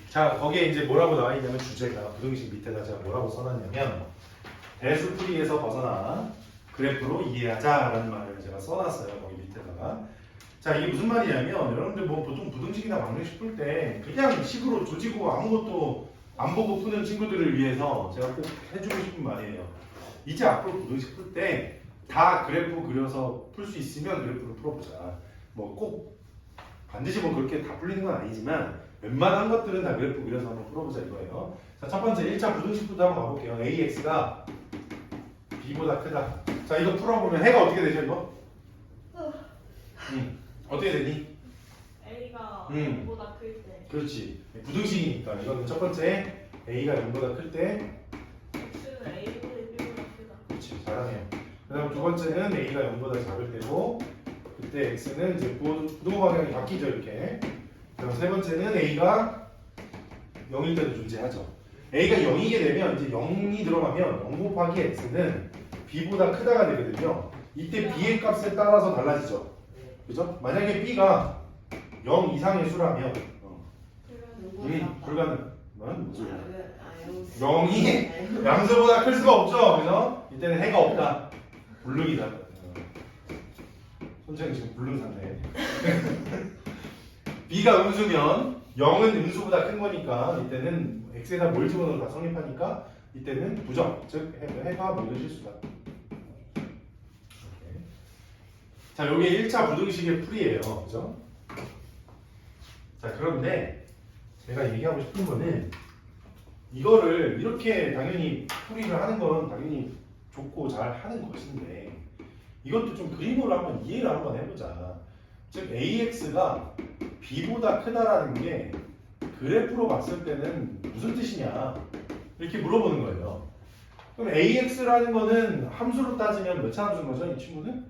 자 거기에 이제 뭐라고 나와 있냐면 주제가 부등식 밑에다 제가 뭐라고 써놨냐면 대수풀이에서 벗어나 그래프로 이해하자라는 말을 제가 써놨어요. 거기 밑에다가. 자 이게 무슨 말이냐면 여러분들 뭐 보통 부등식이나 방정식 풀 때 그냥 식으로 조지고 아무것도 안 보고 푸는 친구들을 위해서 제가 꼭 해주고 싶은 말이에요. 이제 앞으로 부등식 풀 때 다 그래프 그려서 풀 수 있으면 그래프를 풀어보자. 뭐 꼭 반드시 뭐 그렇게 다 풀리는 건 아니지만 웬만한 것들은 다 그래프 그려서 한번 풀어보자 이거예요. 자, 첫 번째 1차 부등식부터 한번 가볼게요. AX가 B보다 크다. 자, 이거 풀어보면 해가 어떻게 되죠, 이거? 어떻게 되니? A가 음. 0보다 클 때 그렇지. 부등식이니까 이거는 첫 번째 A가 0보다 클 때 X는 A보다 B보다 크다. 그렇지. 잘하네요. 그 다음 두 번째는 A가 0보다 작을 때고 그때 X는 이제 부동 방향이 바뀌죠, 이렇게. 그럼 세 번째는 A가 0일 때도 존재하죠. A가 0이게 되면 이제 0이 들어가면 0 곱하기 X는 B보다 크다가 되거든요. 이때 B의 값에 따라서 달라지죠. 그죠? 만약에 B가 0 이상의 수라면 불가능. 무슨 소리야? 0이 양수보다 클 수가 없죠. 그죠? 이때는 해가 없다. 불능이다. 손장이 지금 불능 상태. B가 음수면 0은 음수보다 큰 거니까 이때는 X에다 뭘 집어넣어도 다 성립하니까 이때는 부정, 즉 해가 모든 실수다. 이렇게. 자, 여기 1차 부등식의 풀이에요. 그죠? 자, 그런데 제가 얘기하고 싶은 거는 이거를 이렇게 당연히 풀이를 하는 건 당연히 좋고 잘 하는 것인데 이것도 좀 그림으로 한번 이해를 한번 해보자. 즉 AX가 B보다 크다라는 게 그래프로 봤을 때는 무슨 뜻이냐 이렇게 물어보는 거예요. 그럼 AX라는 거는 함수로 따지면 몇 차 함수인 거죠? 이 친구는?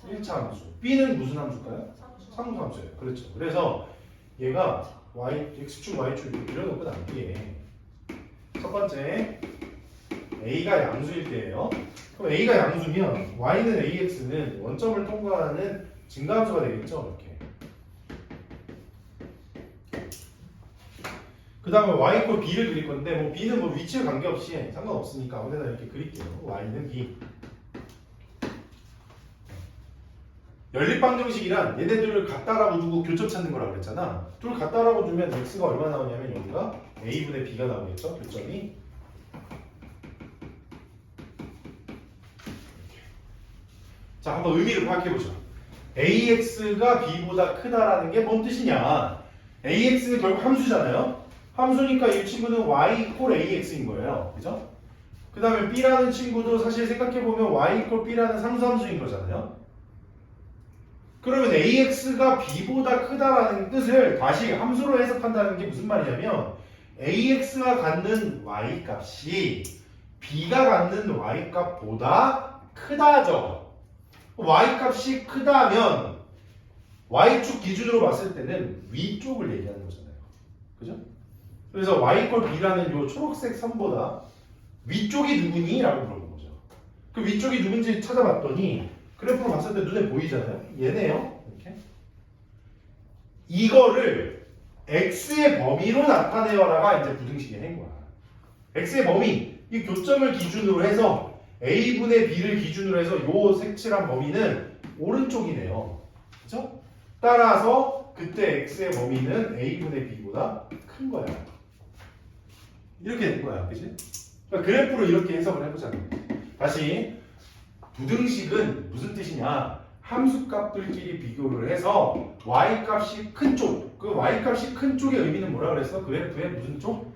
1차 함수. B는 무슨 함수일까요? 상수함수예요. 그렇죠. 그래서 얘가 x축, y축 이렇게 그려놓고 남기에 첫 번째 a가 양수일 때예요. 그럼 a가 양수면 y는 ax는 원점을 통과하는 증가함수가 되겠죠. 이렇게. 그 다음에 y 꼴 b를 그릴 건데 뭐 b는 뭐 위치에 관계없이 상관없으니까 아무데나 이렇게 그릴게요. y는 b. 연립방정식이란 얘네들을 같다라고 두고 교점 찾는 거라고 그랬잖아. 둘 같다라고 두면 x가 얼마 나오냐면 여기가 a분의 b가 나오겠죠. 교점이. 자, 한번 의미를 파악해보죠. ax가 b보다 크다라는 게 뭔 뜻이냐. ax는 결국 함수잖아요. 함수니까 이 친구는 y 콜 ax인 거예요. 그죠? 그 다음에 b라는 친구도 사실 생각해보면 y 콜 b라는 상수함수인 거잖아요. 그러면 ax가 b보다 크다라는 뜻을 다시 함수로 해석한다는 게 무슨 말이냐면 ax가 갖는 y 값이 b가 갖는 y 값보다 크다죠. y 값이 크다면 y축 기준으로 봤을 때는 위쪽을 얘기하는 거잖아요. 그죠? 그래서 y 꼴 b라는 요 초록색 선보다 위쪽이 누구니? 라고 물어본 거죠. 그 위쪽이 누군지 찾아봤더니 그래프로 봤을 때 눈에 보이잖아요. 얘네요. 이렇게. 이거를 x의 범위로 나타내어라가 이제 부등식의 행거야. x의 범위, 이 교점을 기준으로 해서 a분의 b를 기준으로 해서 요 색칠한 범위는 오른쪽이네요. 그죠? 따라서 그때 x의 범위는 a분의 b보다 큰 거야. 이렇게 된 거야. 그치? 그러니까 그래프로 이렇게 해석을 해보자는 거야. 다시 부등식은 무슨 뜻이냐? 함수값들끼리 비교를 해서 y값이 큰 쪽, 그 y값이 큰 쪽의 의미는 뭐라 그랬어? 그래프의 무슨 쪽?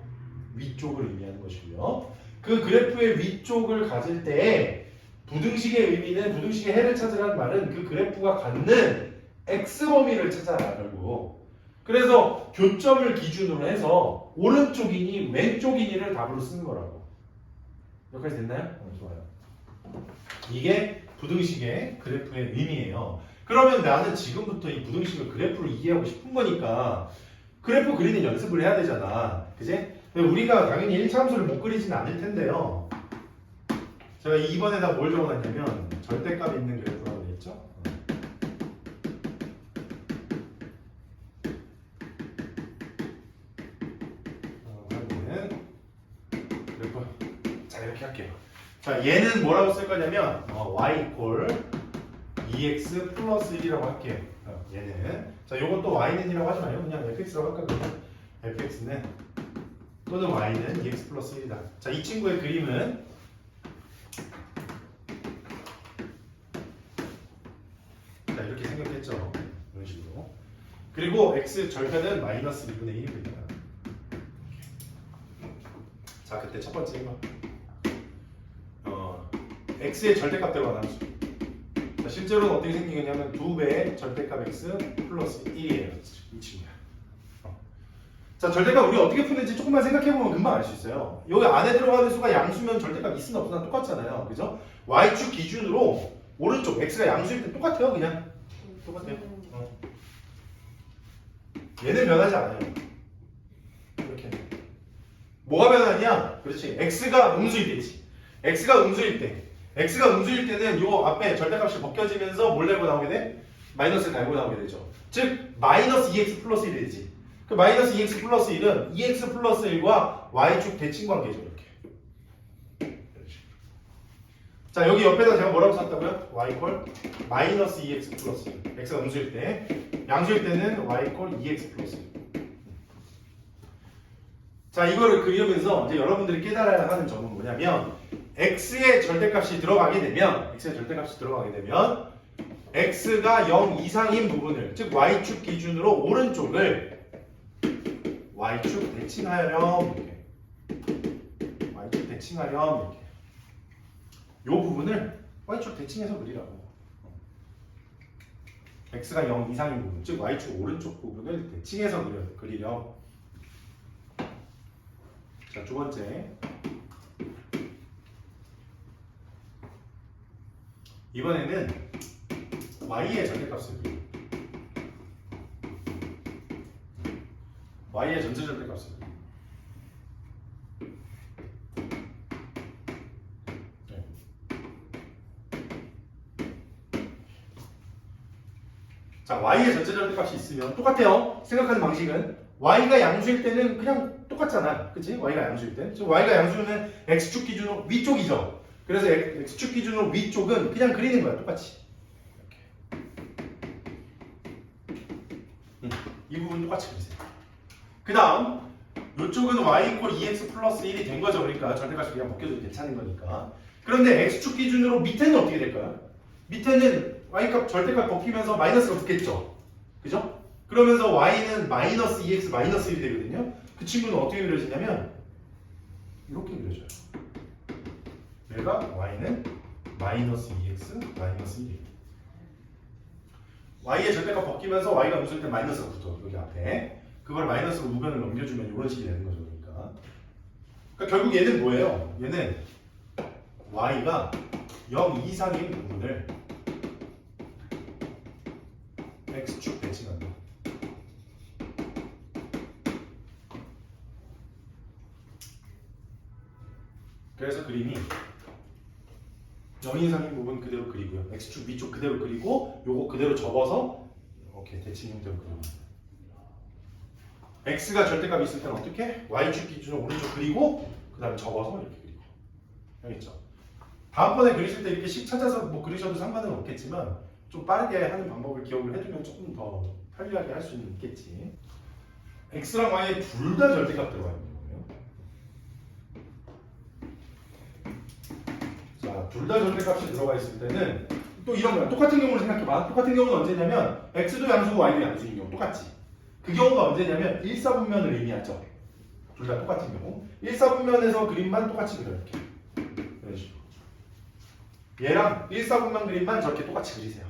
위쪽을 의미하는 것이고요. 그 그래프의 위쪽을 가질 때 부등식의 의미는 부등식의 해를 찾으라는 말은 그 그래프가 갖는 x범위를 찾아라 결국. 그래서 교점을 기준으로 해서 오른쪽이니 왼쪽이니를 답으로 쓰는 거라고. 여기까지 됐나요? 좋아요. 이게 부등식의 그래프의 의미예요. 그러면 나는 지금부터 이 부등식을 그래프로 이해하고 싶은 거니까 그래프 그리는 연습을 해야 되잖아. 그지? 우리가 당연히 1차 함수를 못 그리지는 않을 텐데요. 제가 2번에다 뭘 적어놨냐면 절대값 있는 그래프라고 되어있죠. 그래프. 자, 이렇게 할게요. 자, 얘는 뭐라고 쓸 거냐면 y 콜 2x 플러스 1이라고 할게요. 얘는. 자, 요것도 y는 이라고 하지 마요. 그냥 fx라고 할까 그러면 fx는 또는 y는 2x 플러스 1이다. 자, 이 친구의 그림은 자, 이렇게 생겼겠죠. 이런 식으로. 그리고 x 절편은 마이너스 1분의 1입니다. 자, 그때 첫 번째 거. x의 절대값대로 하는 함수. 자, 실제로는 어떻게 생기냐면 2배의 절대값 x 플러스 1이에요. 이 친구야. 자, 절대값 우리 어떻게 푸는지 조금만 생각해보면 금방 알 수 있어요. 여기 안에 들어가는 수가 양수면 절대값 있으나 없으나 똑같잖아요. 그죠? y축 기준으로 오른쪽 x가 양수일 때 똑같아요. 그냥 똑같아요. 얘는 변하지 않아요. 이렇게. 뭐가 변하냐? 그렇지. x가 음수일 때지. x가 음수일 때는 요 앞에 절대값이 벗겨지면서 뭘 달고 나오게 돼? 마이너스를 달고 나오게 되죠. 즉 마이너스 2x 플러스 1이 되지. 그 마이너스 2x 플러스 1은 2x 플러스 1과 y축 대칭 관계죠. 이렇게. 자, 여기 옆에다 제가 뭐라고 썼다고요? y 콜 마이너스 2x 플러스 1. x가 음수일 때. 양수일 때는 y 콜 2x 플러스 1. 자, 이거를 그리면서 이제 여러분들이 깨달아야 하는 점은 뭐냐면 x의 절대값이 들어가게 되면 x가 0 이상인 부분을, 즉 y축 기준으로 오른쪽을 y축 대칭하렴 이렇게. y축 대칭하렴 이렇게. 요 부분을 y축 대칭해서 그리라고. x가 0 이상인 부분, 즉 y축 오른쪽 부분을 대칭해서 그리렴. 자, 두 번째. 이번에는 y의 절대값을 그려. y의 전체 절대값을. 네. 자, y의 전체 절대값이 있으면 똑같아요. 생각하는 방식은 y가 양수일 때는 그냥 똑같잖아, 그치? y가 양수일 때. 지금 y가 양수는 x축 기준으로 위쪽이죠. 그래서 x축 기준으로 위쪽은 그냥 그리는 거야, 똑같이. 이 부분 똑같이 그리세요. 그 다음 이쪽은 y 이퀄 2x 플러스 1이 된 거죠. 그러니까 절대값이 그냥 벗겨도 괜찮은 거니까. 그런데 x축 기준으로 밑에는 어떻게 될까요? 밑에는 y값 절대값 벗기면서 마이너스가 붙겠죠. 그죠? 그러면서 y는 마이너스 2x 마이너스 1이 되거든요. 그 친구는 어떻게 그려지냐면 이렇게 그려져요. 얘가 y는 마이너스 2x 마이너스 1이에요. y의 절대값 벗기면서 y가 웃을 때 마이너스가 붙어 여기 앞에. 그걸 마이너스로 우변을 넘겨주면 이런 식이 되는 거죠. 그러니까 결국 얘는 뭐예요? 얘는 y가 0 이상인 부분을 x축 대칭한다. 그래서 그림이 0 이상인 부분 그대로 그리고요. x축 위쪽 그대로 그리고 요거 그대로 접어서 이렇게 대칭 형태로 그립니다. x가 절대값이 있을 때는 어떻게? y축 기준으로 오른쪽 그리고 그 다음에 접어서 이렇게 그리고. 알겠죠? 다음번에 그리실 때 이렇게 식 찾아서 뭐 그리셔도 상관은 없겠지만 좀 빠르게 하는 방법을 기억을 해두면 조금 더 편리하게 할 수는 있겠지. x랑 y에 둘 다 절대값 들어가 있는 거예요. 자, 둘 다 절대값이 들어가 있을 때는 또 이런 거야. 똑같은 경우를 생각해봐. 똑같은 경우는 언제냐면 x도 양수고 y도 양수인 경우 똑같지. 그 경우가 언제냐면 1사분면을 의미하죠. 둘 다 똑같은 경우. 1사분면에서 그림만 똑같이 그려 이렇게. 이런 식으로. 얘랑 1사분면 그림만 저렇게 똑같이 그리세요.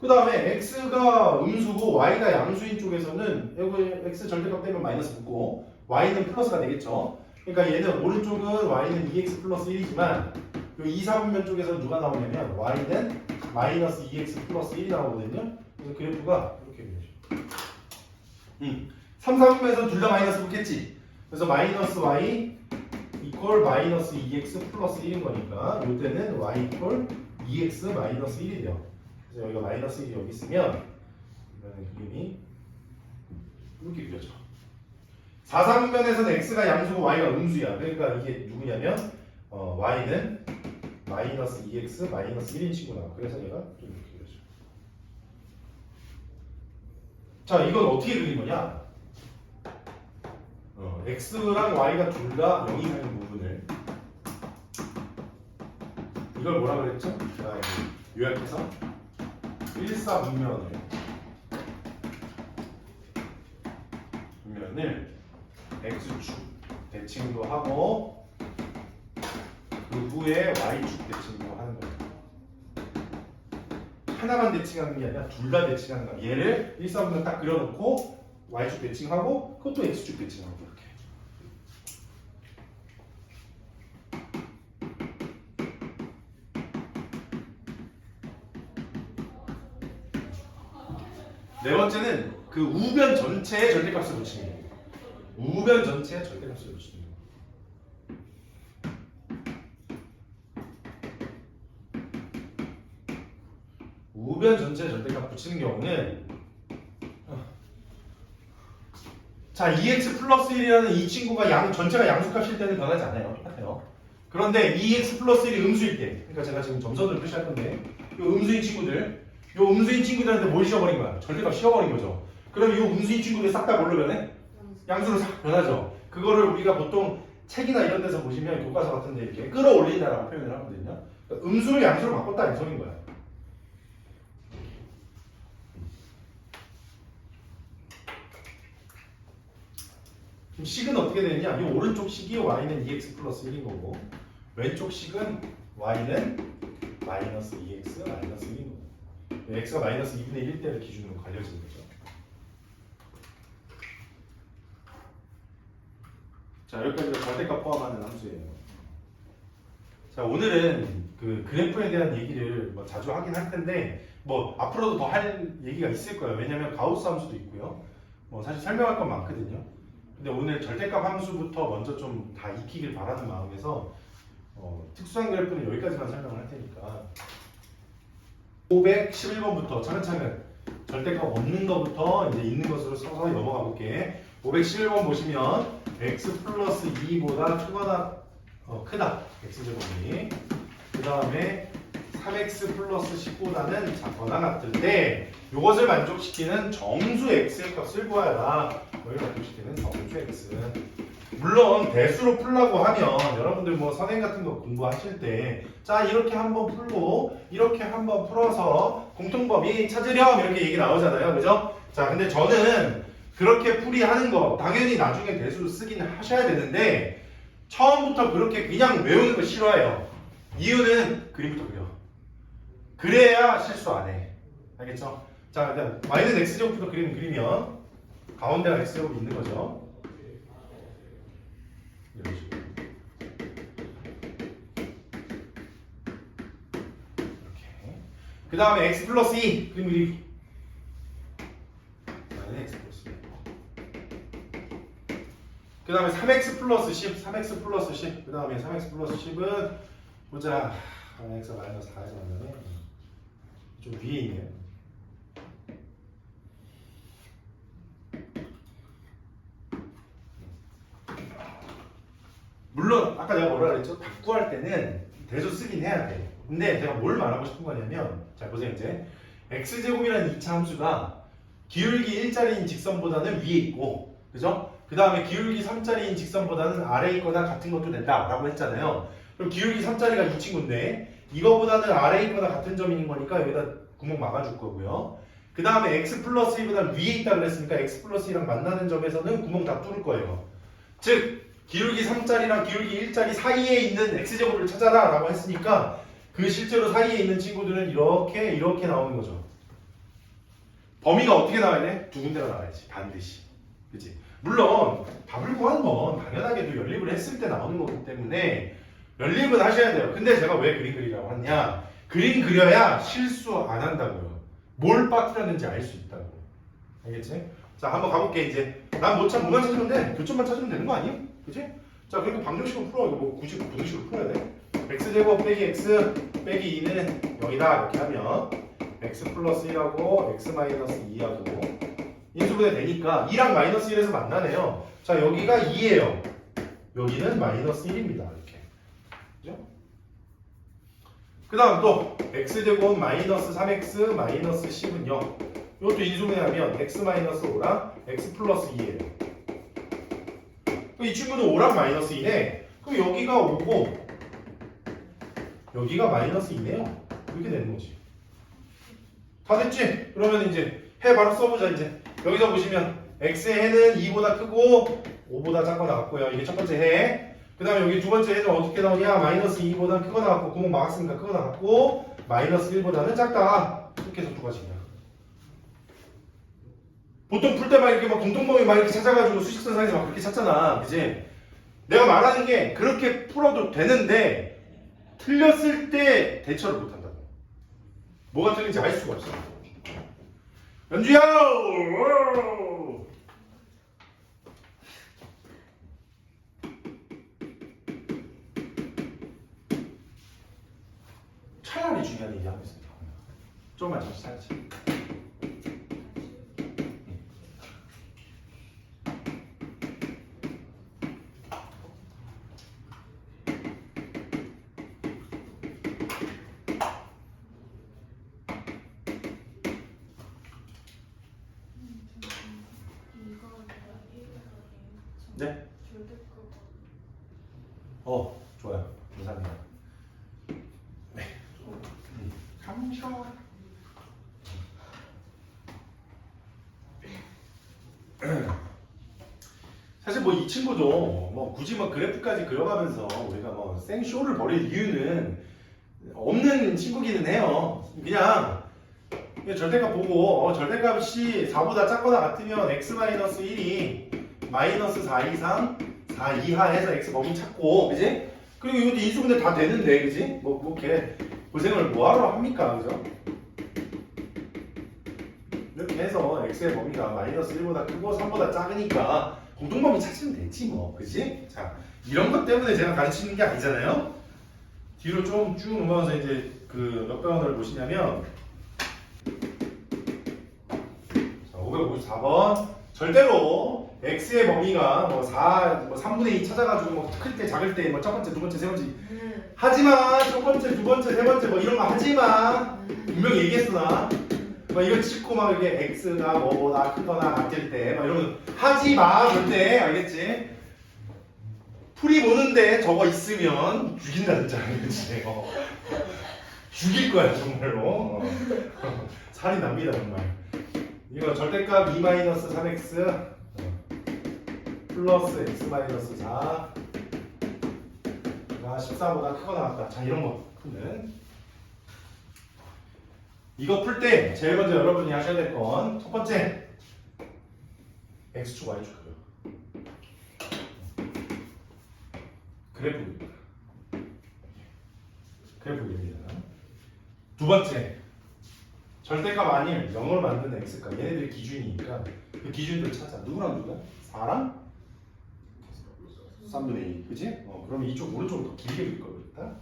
그 다음에 x가 음수고 y가 양수인 쪽에서는 여기 x 절대값 떼면 마이너스 붙고 y는 플러스가 되겠죠. 그러니까 얘는 오른쪽은 y는 2x 플러스 1이지만 이 2사분면 쪽에서 누가 나오냐면 y는 마이너스 2x 플러스 1이 나오거든요. 그래서 그래프가 이렇게 그려져. 3, 4분면에서는 둘 다 마이너스 붙겠지. 그래서 마이너스 y 이퀄 마이너스 2x 플러스 1인 거니까 이때는 y 이퀄 2x 마이너스 1이 돼요. 그래서 여기가 마이너스 1이 여기 있으면 이거는 그림이 이렇게 그려져. 4, 3분면에서는 x가 양수고 y가 음수야. 그러니까 이게 누구냐면 y는 마이너스 2x 마이너스 1인 친구다. 그래서 얘가 좀 이렇게 그려져. 자, 이건 어떻게 그린 거냐? x랑 y가 둘 다 0 이상인 부분을 이걸 뭐라 그랬죠? 자, 요약해서 1사분면을 x축 대칭도 하고 그 후에 y축 대칭도 하는 거예요. 하나만 대칭하는 게 아니라 둘 다 대칭하는 거야. 얘를 1사분면 딱 그려놓고 y축 대칭하고 그것도 x축 대칭하고 이렇게. 네 번째는 그 우변 전체의 절대값을 붙이는 거예요. 우변 전체의 절대값을 붙이는 거예요. 우변 전체의 절대값 붙이는 경우는 자, 2x 플러스 1이라는 이 친구가 전체가 양수값일 때는 변하지 않아요. 똑같아요. 그런데 2x 플러스 1이 음수일 때, 그러니까 제가 지금 점선을 표시할 건데 이 음수인 친구들, 이 음수인 친구들한테 뭘 씌워버린 거야? 절대값 씌워버린 거죠. 그럼 이 음수인 친구들 싹 다 뭘로 변해? 양수로 싹 변하죠. 그거를 우리가 보통 책이나 이런 데서 보시면 교과서 같은 데 이렇게 끌어올린다라고 표현을 하거든요. 그러니까 음수를 양수로 바꿨다 이 소린 거야. 그럼 식은 어떻게 되느냐? 이 오른쪽 식이 y는 2x 플러스 1인 거고 왼쪽 식은 y는 마이너스 2x 마이너스 1인 거고 x가 마이너스 2분의 1 때를 기준으로 갈려지는 거죠. 자, 여기까지가 절대값 포함하는 함수예요. 자, 오늘은 그 그래프에 대한 얘기를 뭐 자주 하긴 할 텐데 뭐 앞으로도 더 할 얘기가 있을 거예요. 왜냐면 가우스 함수도 있고요. 뭐 사실 설명할 건 많거든요. 근데 오늘 절대값 함수부터 먼저 좀 다 익히길 바라는 마음에서 특수한 그래프는 여기까지만 설명을 할 테니까 511번부터 차근차근 절대값 없는 것부터 이제 있는 것으로 서서히 넘어가 볼게. 511번 보시면 x 플러스 2보다 크다 x제곱이. 그 다음에 3x 플러스 10보다는 작거나 같을 때 이것을 만족시키는 정수 x의 값을 구하라. 이걸 만족시키는 정수 x. 물론 대수로 풀라고 하면 여러분들 뭐 선행 같은 거 공부하실 때 자 이렇게 한번 풀고 이렇게 한번 풀어서 공통범위 찾으렴 이렇게 얘기 나오잖아요. 그죠? 자 근데 저는 그렇게 풀이하는 거 당연히 나중에 대수로 쓰긴 하셔야 되는데 처음부터 그렇게 그냥 외우는 거 싫어해요. 이유는 그림부터 그려. 그래야 실수 안 해. 알겠죠? 자 일단 y는 x제곱부터 그리는 그리면 가운데가 x제곱이 있는 거죠. 이런 식으로. 이렇게. 그 다음에 x 플러스 2 그림 그리기. x 플러스 2. 그 다음에 3x 플러스 10, 3x 플러스 10. 그 다음에 3x 플러스 10은 보자. x 마이너스 4에서 만나면 좀 위에 있네요. 물론 아까 내가 뭐라 그랬죠? 답구할 때는 대수 쓰긴 해야 돼. 근데 제가 뭘 말하고 싶은 거냐면 자 보세요 이제 x제곱이라는 2차 함수가 기울기 1짜리인 직선보다는 위에 있고 그죠? 그 다음에 기울기 3짜리인 직선보다는 아래에 있거나 같은 것도 된다 라고 했잖아요. 그럼 기울기 3짜리가 이 친구인데 이거보다는 아래에 있거나 같은 점인 거니까 여기다 구멍 막아줄 거고요. 그 다음에 x 플러스 1보다 위에 있다 그랬으니까 x 플러스 1이랑 만나는 점에서는 구멍 다 뚫을 거예요. 즉 기울기 3짜리랑 기울기 1짜리 사이에 있는 x제곱을 찾아라 라고 했으니까 그 실제로 사이에 있는 친구들은 이렇게 나오는 거죠. 범위가 어떻게 나와야 돼? 두 군데가 나와야지 반드시. 그치? 물론 답을 구하는 건 당연하게도 연립을 했을 때 나오는 거기 때문에 연립은 하셔야 돼요. 근데 제가 왜 그림 그리라고 하냐? 그림 그려야 실수 안 한다고요. 뭘 빠뜨렸는지 알 수 있다고. 알겠지? 자 한번 가볼게 이제. 난 뭐만 찾으면 돼. 교점만 찾으면 되는 거 아니에요? 그치? 자 그리고 방정식으로 풀어. 이거 뭐 굳이 부등식으로 풀어야 돼. x제곱 빼기 x 빼기 2는 0이다 이렇게 하면 x 플러스 1하고 x 마이너스 2하고 인수분해 되니까 2랑 마이너스 1에서 만나네요. 자 여기가 2예요. 여기는 마이너스 1입니다. 이렇게. 그죠? 그 다음 또 x제곱 마이너스 3x 마이너스 10은 0. 이것도 인수분해하면 x 마이너스 5랑 x 플러스 2예요. 이 친구는 5랑 마이너스 2네. 그럼 여기가 5고 여기가 마이너스 2네요. 이렇게 되는 거지. 다 됐지? 그러면 이제 해 바로 써보자 이제. 여기서 보시면 x의 해는 2보다 크고 5보다 작거나 같고요. 이게 첫 번째 해. 그 다음에 여기 두 번째 해는 어떻게 나오냐? 마이너스 2보다 크거나 같고 구멍 막았으니까 크거나 같고 마이너스 1보다는 작다. 이렇게 해서 두 가지입니다. 보통 풀 때 막 이렇게 막 공통범위 막 이렇게 찾아가지고 수직선상에서 막 그렇게 찾잖아. 그지? 내가 말하는 게 그렇게 풀어도 되는데 틀렸을 때 대처를 못 한다고. 뭐가 틀린지 알 수가 없어. 연주야! 차라리 중요한 얘기 하고 있습니다. 조금만 정신 차리지. 네? 좋아요. 감사합니다. 네. 감사. 사실 뭐 이 친구도 뭐 굳이 뭐 그래프까지 그려가면서 우리가 뭐 생쇼를 벌일 이유는 없는 친구기는 해요. 그냥 절대값 보고 절대값이 4보다 작거나 같으면 x-1이 마이너스 4 이상 4 이하 해서 x 범위 찾고 그지? 그리고 이것도 인수분해 다 되는데 그지? 뭐 이렇게 고생을 뭐하러 합니까 그죠? 이렇게 해서 x의 범위가 마이너스 1보다 크고 3보다 작으니까 공통범위 찾으면 되지 뭐. 그지? 자, 이런 것 때문에 제가 가르치는 게 아니잖아요. 뒤로 좀 쭉 넘어가서 이제 그 몇 번을 보시냐면 자, 554번 절대로 x의 범위가 뭐 4, 뭐 3분의 2 찾아가지고 뭐 클 때 작을 때 뭐 첫 번째, 두 번째, 세 번째 하지마. 첫 번째, 두 번째, 세 번째 뭐 이런 거 하지마. 분명히 얘기했어 나. 막 이거 찍고 막 이게 x가 뭐보다 크거나 같을 때 막 이런 거 하지마 절대. 알겠지? 풀이 보는데 저거 있으면 죽인다 진짜. 알겠지? 죽일 거야 정말로. 살이 납니다 정말. 이거 절대값 2-3x 플러스 x-4가 14보다 크거나 같다. 자, 이런 거 푸는 이거 풀 때 제일 먼저 여러분이 하셔야 될 건 첫 번째 x축 y축 그려. 그래프 그립니다. 두 번째 절대값 아닌 0을 만드는 x값. 얘네들이 기준이니까 그 기준들 찾아. 누구랑 누구야? 4랑 3분의 2. 그치? 그럼 이쪽 오른쪽으로 더 길게 그릴 걸 그랬다.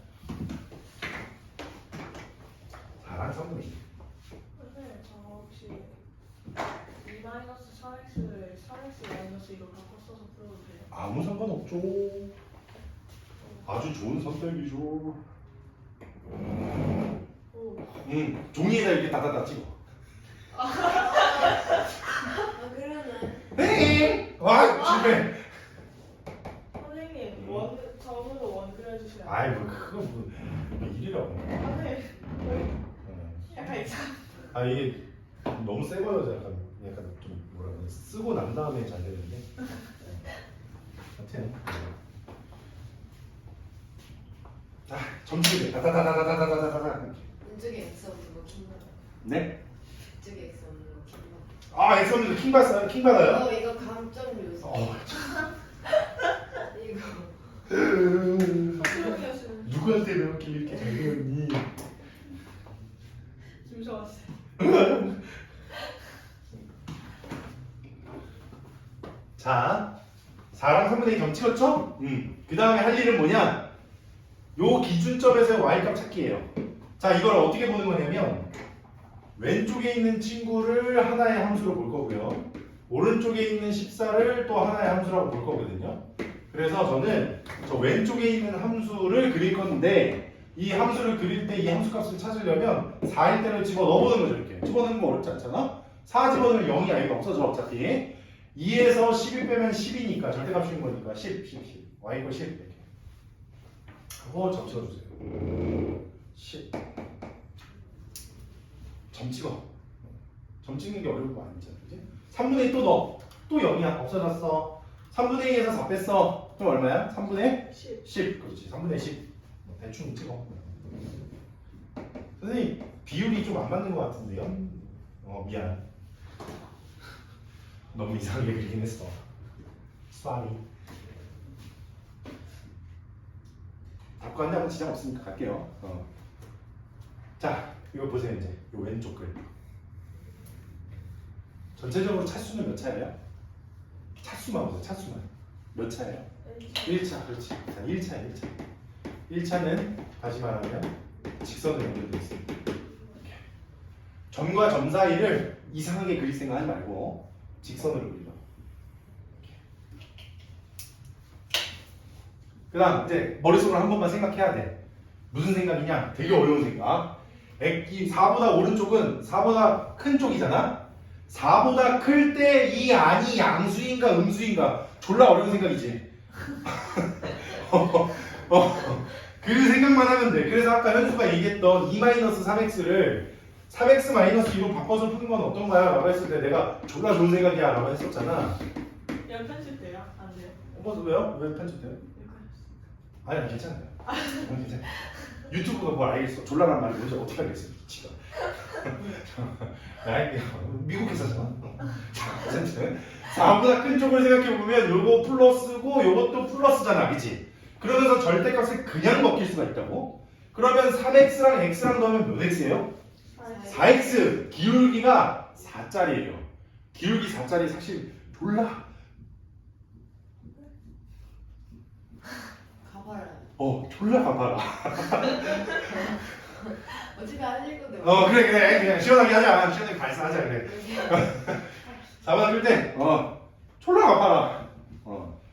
4랑 3분의 2. 근데 저 혹시 2-4x를 4x-2로 바꿔 써서 풀어도 돼요? 아무 상관없죠. 아주 좋은 선택이죠. 오. 종이에다 이렇게 다다다 찍어. 아 그러네. 네. 와, 실패. 선생님 점으로 원 그려주셔야 돼요. 아이 뭐 그거 뭐 일이라고. 선생님 약간 이상. 아 이게 너무 새 거여서 약간 좀 뭐라 그래 쓰고 난 다음에 잘 되는데. 하여튼. 자, 점수를 다다다다다다다다다. 왼쪽에 X 없는 거 킹 받아. 네? 이쪽에 X 없는 거 킹 아, 엑소님도 킹 받아요? 킹 받아요? 받아. 이거 감점 요소. 이거. 수영이었으면 누구한테 이렇게 이렇게 잘 배웠니? 김서왔어요. 자, 4랑 3분의 2 점 찍었죠? 그 다음에 할 일은 뭐냐? 요 기준점에서 y값 찾기예요. 자, 이걸 어떻게 보는 거냐면 왼쪽에 있는 친구를 하나의 함수로 볼 거고요. 오른쪽에 있는 14를 또 하나의 함수라고 볼 거거든요. 그래서 저는 저 왼쪽에 있는 함수를 그릴 건데 이 함수를 그릴 때 이 함수 값을 찾으려면 4일 때를 집어 넣어보는 거죠. 이렇게 집어넣는 거 어렵지 않잖아? 4 집어넣으면 0이 아예 없어져 어차피. 2에서 11 빼면 10이니까 절대값 쉬운 거니까 10, 10, 10 y 이퀄 10 이렇게 그거 점 찍어주세요. 10 점 찍어. 점 찍는 게 어려운 거 아니잖아. 그지? 3분의 2 또 넣어. 또 0이야. 없어졌어. 3분의 2에서 4 뺐어. 그럼 얼마야? 3분의 10. 10. 그렇지. 3분의 10. 대충 찍어. 선생님, 비율이 좀 안 맞는 것 같은데요? 미안. 너무 이상하게 그리긴 했어. Sorry. 답고 한다면 지장 없으니까 갈게요. 자, 이거 보세요 이제. 이 왼쪽 글. 전체적으로 차수는 몇 차예요? 차수만 보세요. 차수만. 몇 차예요? 1차. 그렇지. 자, 1차야 1차. 1차는 다시 말하면 직선으로 연결되어 있습니다. 이렇게. 점과 점 사이를 이상하게 그릴 생각 하지 말고 직선으로 그리죠. 그 다음 이제 머릿속으로 한 번만 생각해야 돼. 무슨 생각이냐? 되게 어려운 생각. 이 4보다 오른쪽은 4보다 큰 쪽이잖아? 4보다 클 때 이 안이 양수인가 음수인가 졸라 어려운 생각이지. 그 생각만 하면 돼. 그래서 아까 현수가 얘기했던 2-3x를 3x-2로 바꿔서 푸는 건 어떤가요? 라고 했을 때 내가 졸라 좋은 생각이야 라고 했었잖아. 연 편집돼요? 안 돼요? 왜요? 왜 편집돼요? 아니 괜찮아요. 괜찮아요. 유튜브가 뭘 알겠어. 졸라란 말이 뭔지 어떻게 알겠어. 미치가. 미국 회사잖아. 어쨌든 4보다 큰 쪽을 생각해보면 요거 플러스고 요것도 플러스잖아. 그치? 그러면서 절대값을 그냥 먹힐 수가 있다고? 그러면 3x랑 x랑 넣으면 몇 x예요? 4x 기울기가 4짜리예요. 기울기 4짜리 사실 졸라 가봐라. 졸라 가봐라. 어차피 할 건데. 그래 그냥 시원하게 하자. 시원하게 발사하자 그래. 4번 할 때 졸라 가봐라.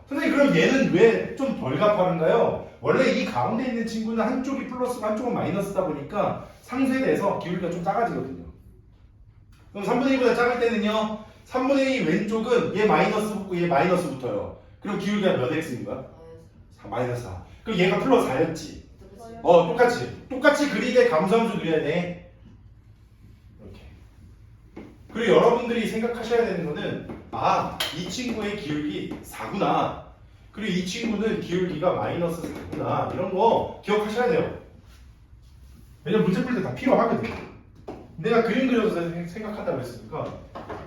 선생님 그럼 얘는 왜 좀 덜 가파른가요? 원래 이 가운데 있는 친구는 한쪽이 플러스고 한쪽은 마이너스다 보니까 상수에 대해서 기울기가 좀 작아지거든요. 그럼 3분의 2보다 작을 때는요 3분의 2 왼쪽은 얘 마이너스 붙고 얘 마이너스 붙어요. 그럼 기울기가 몇 x인 거야? 4, 마이너스 4. 그럼 얘가 플러스 4였지. 똑같이 그리되 감소함수 그려야 돼. 이렇게. 그리고 여러분들이 생각하셔야 되는 거는 이 친구의 기울기 4구나. 그리고 이 친구는 기울기가 마이너스 4구나. 이런 거 기억하셔야 돼요. 왜냐면 문제 풀 때 다 필요하거든. 내가 그림 그려서 생각한다고 했으니까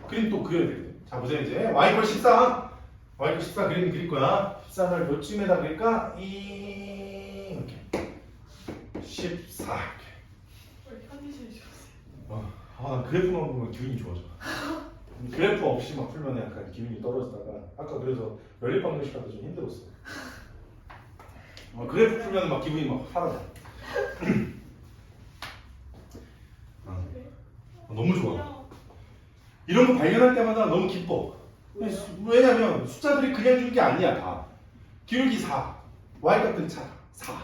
그림 또 그려야 되거든. 자 보세요 이제 y = 14. y = 14 그림 그릴 거야. 14를 몇 쯤에다 그릴까? 이렇게 14 왜 컨디션이 좋으세요? 그래프만 보면 기분이 좋아져. 그래프 없이 막 풀면 약간 기분이 떨어지다가 아까 그래서 연립방정 시간도 좀 힘들었어. 그래프 풀면 막 기분이 막 살아나. 너무 좋아. 이런 거 발견할 때마다 너무 기뻐. 왜냐면 숫자들이 그냥 준 게 아니야 다. 기울기 4, y 같은 차 4.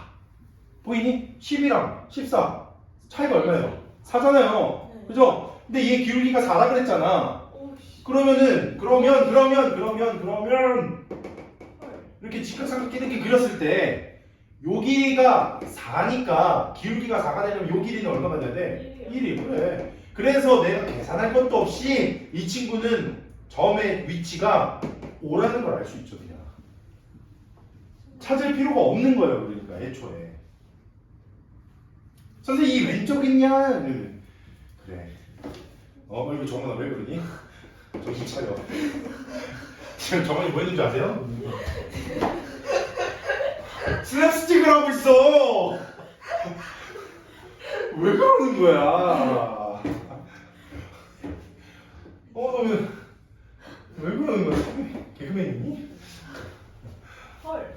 보이니? 10이랑 14 차이가 얼마예요? 4잖아요. 네. 그죠? 근데 얘 기울기가 4라 그랬잖아. 오씨. 그러면 이렇게 직각삼각끼리 이렇게 그렸을 때 여기가 4니까 기울기가 4가 되려면 요 길이는 얼마가 돼야 돼? 1이 그래. 그래서 내가 계산할 것도 없이 이 친구는 점의 위치가 5라는 걸 알 수 있죠 그냥. 찾을 필요가 없는 거예요 그러니까 애초에. 선생님 이 왼쪽 있냐? 그래. 이거 정원아 왜 그러니? 정신 차려. 지금 정원이 뭐 했는지 아세요? 슬랩스틱을 하고 있어. 왜 그러는 거야? 왜 그러는 거야? 개그맨이니? 헐.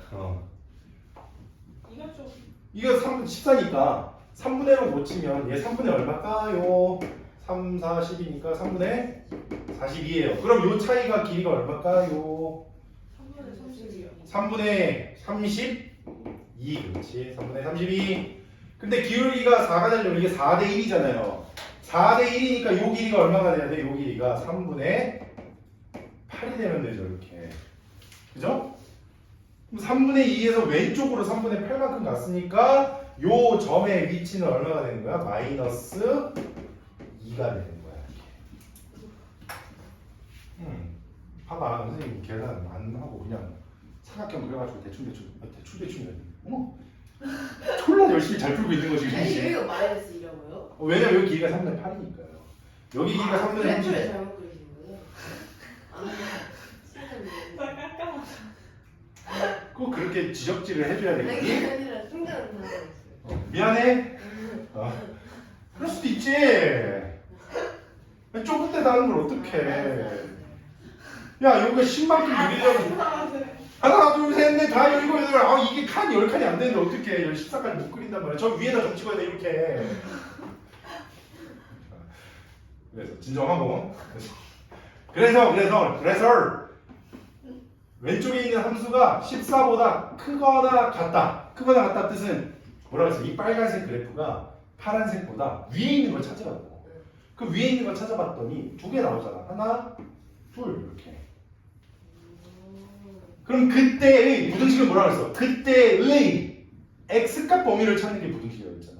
이건 좀. 이거 14니까 3분의 1로 못 치면 얘 3분의 얼마일까요? 3, 4, 10이니까 3분의 42예요. 그럼 요 차이가 길이가 얼마일까요? 3분의 30이요. 3분의 32. 그렇지. 3분의 32. 근데 기울기가 4가 되려면 이게 4대 1이잖아요. 4대 1이니까 요 길이가 얼마가 돼야 돼? 요 길이가 3분의 8이 되면 되죠. 이렇게. 그죠? 그럼 3분의 2에서 왼쪽으로 3분의 8만큼 갔으니까 요 점의 위치는 얼마가 되는 거야? 마이너스 2가 되는 거야. 봐봐. 선생님 계산 안 하고 그냥 사각형 그려가지고 대충 졸라 열심히 잘 풀고 있는 거지. 아니 여기가 마이너스 2라고요? 왜냐면 여기 길이가 3분의 8이니까요. 여기 길이가 3분의 30. 그래프를 잘못 그리신 거예요? 나 깜깜하다. 꼭 그렇게 지적질을 해줘야 아니 되거든. 그게 아니라 생각은 다 하고 있어요. 미안해. 그럴 수도 있지. 좁은 데다 하는 걸 어떡해. 야, 여기가 10만큼 그리려면 하나, 둘, 셋, 넷, 다 열고 여덟. 이게 칸이 10칸이 안 되는데 어떡해. 14까지 못 그린단 말이야. 저 위에다 좀 찍어야 돼, 이렇게. 그래서 진정하고. 그래서 왼쪽에 있는 함수가 14보다 크거나 같다. 크거나 같다 뜻은 뭐라고 했어? 이 빨간색 그래프가 파란색보다 위에 있는 걸 찾으라고. 그 위에 있는 걸 찾아봤더니 두 개 나오잖아. 하나, 둘 이렇게. 그럼 그때의 부등식은 뭐라고 했어? 그때의 x값 범위를 찾는 게 부등식이라고 했잖아.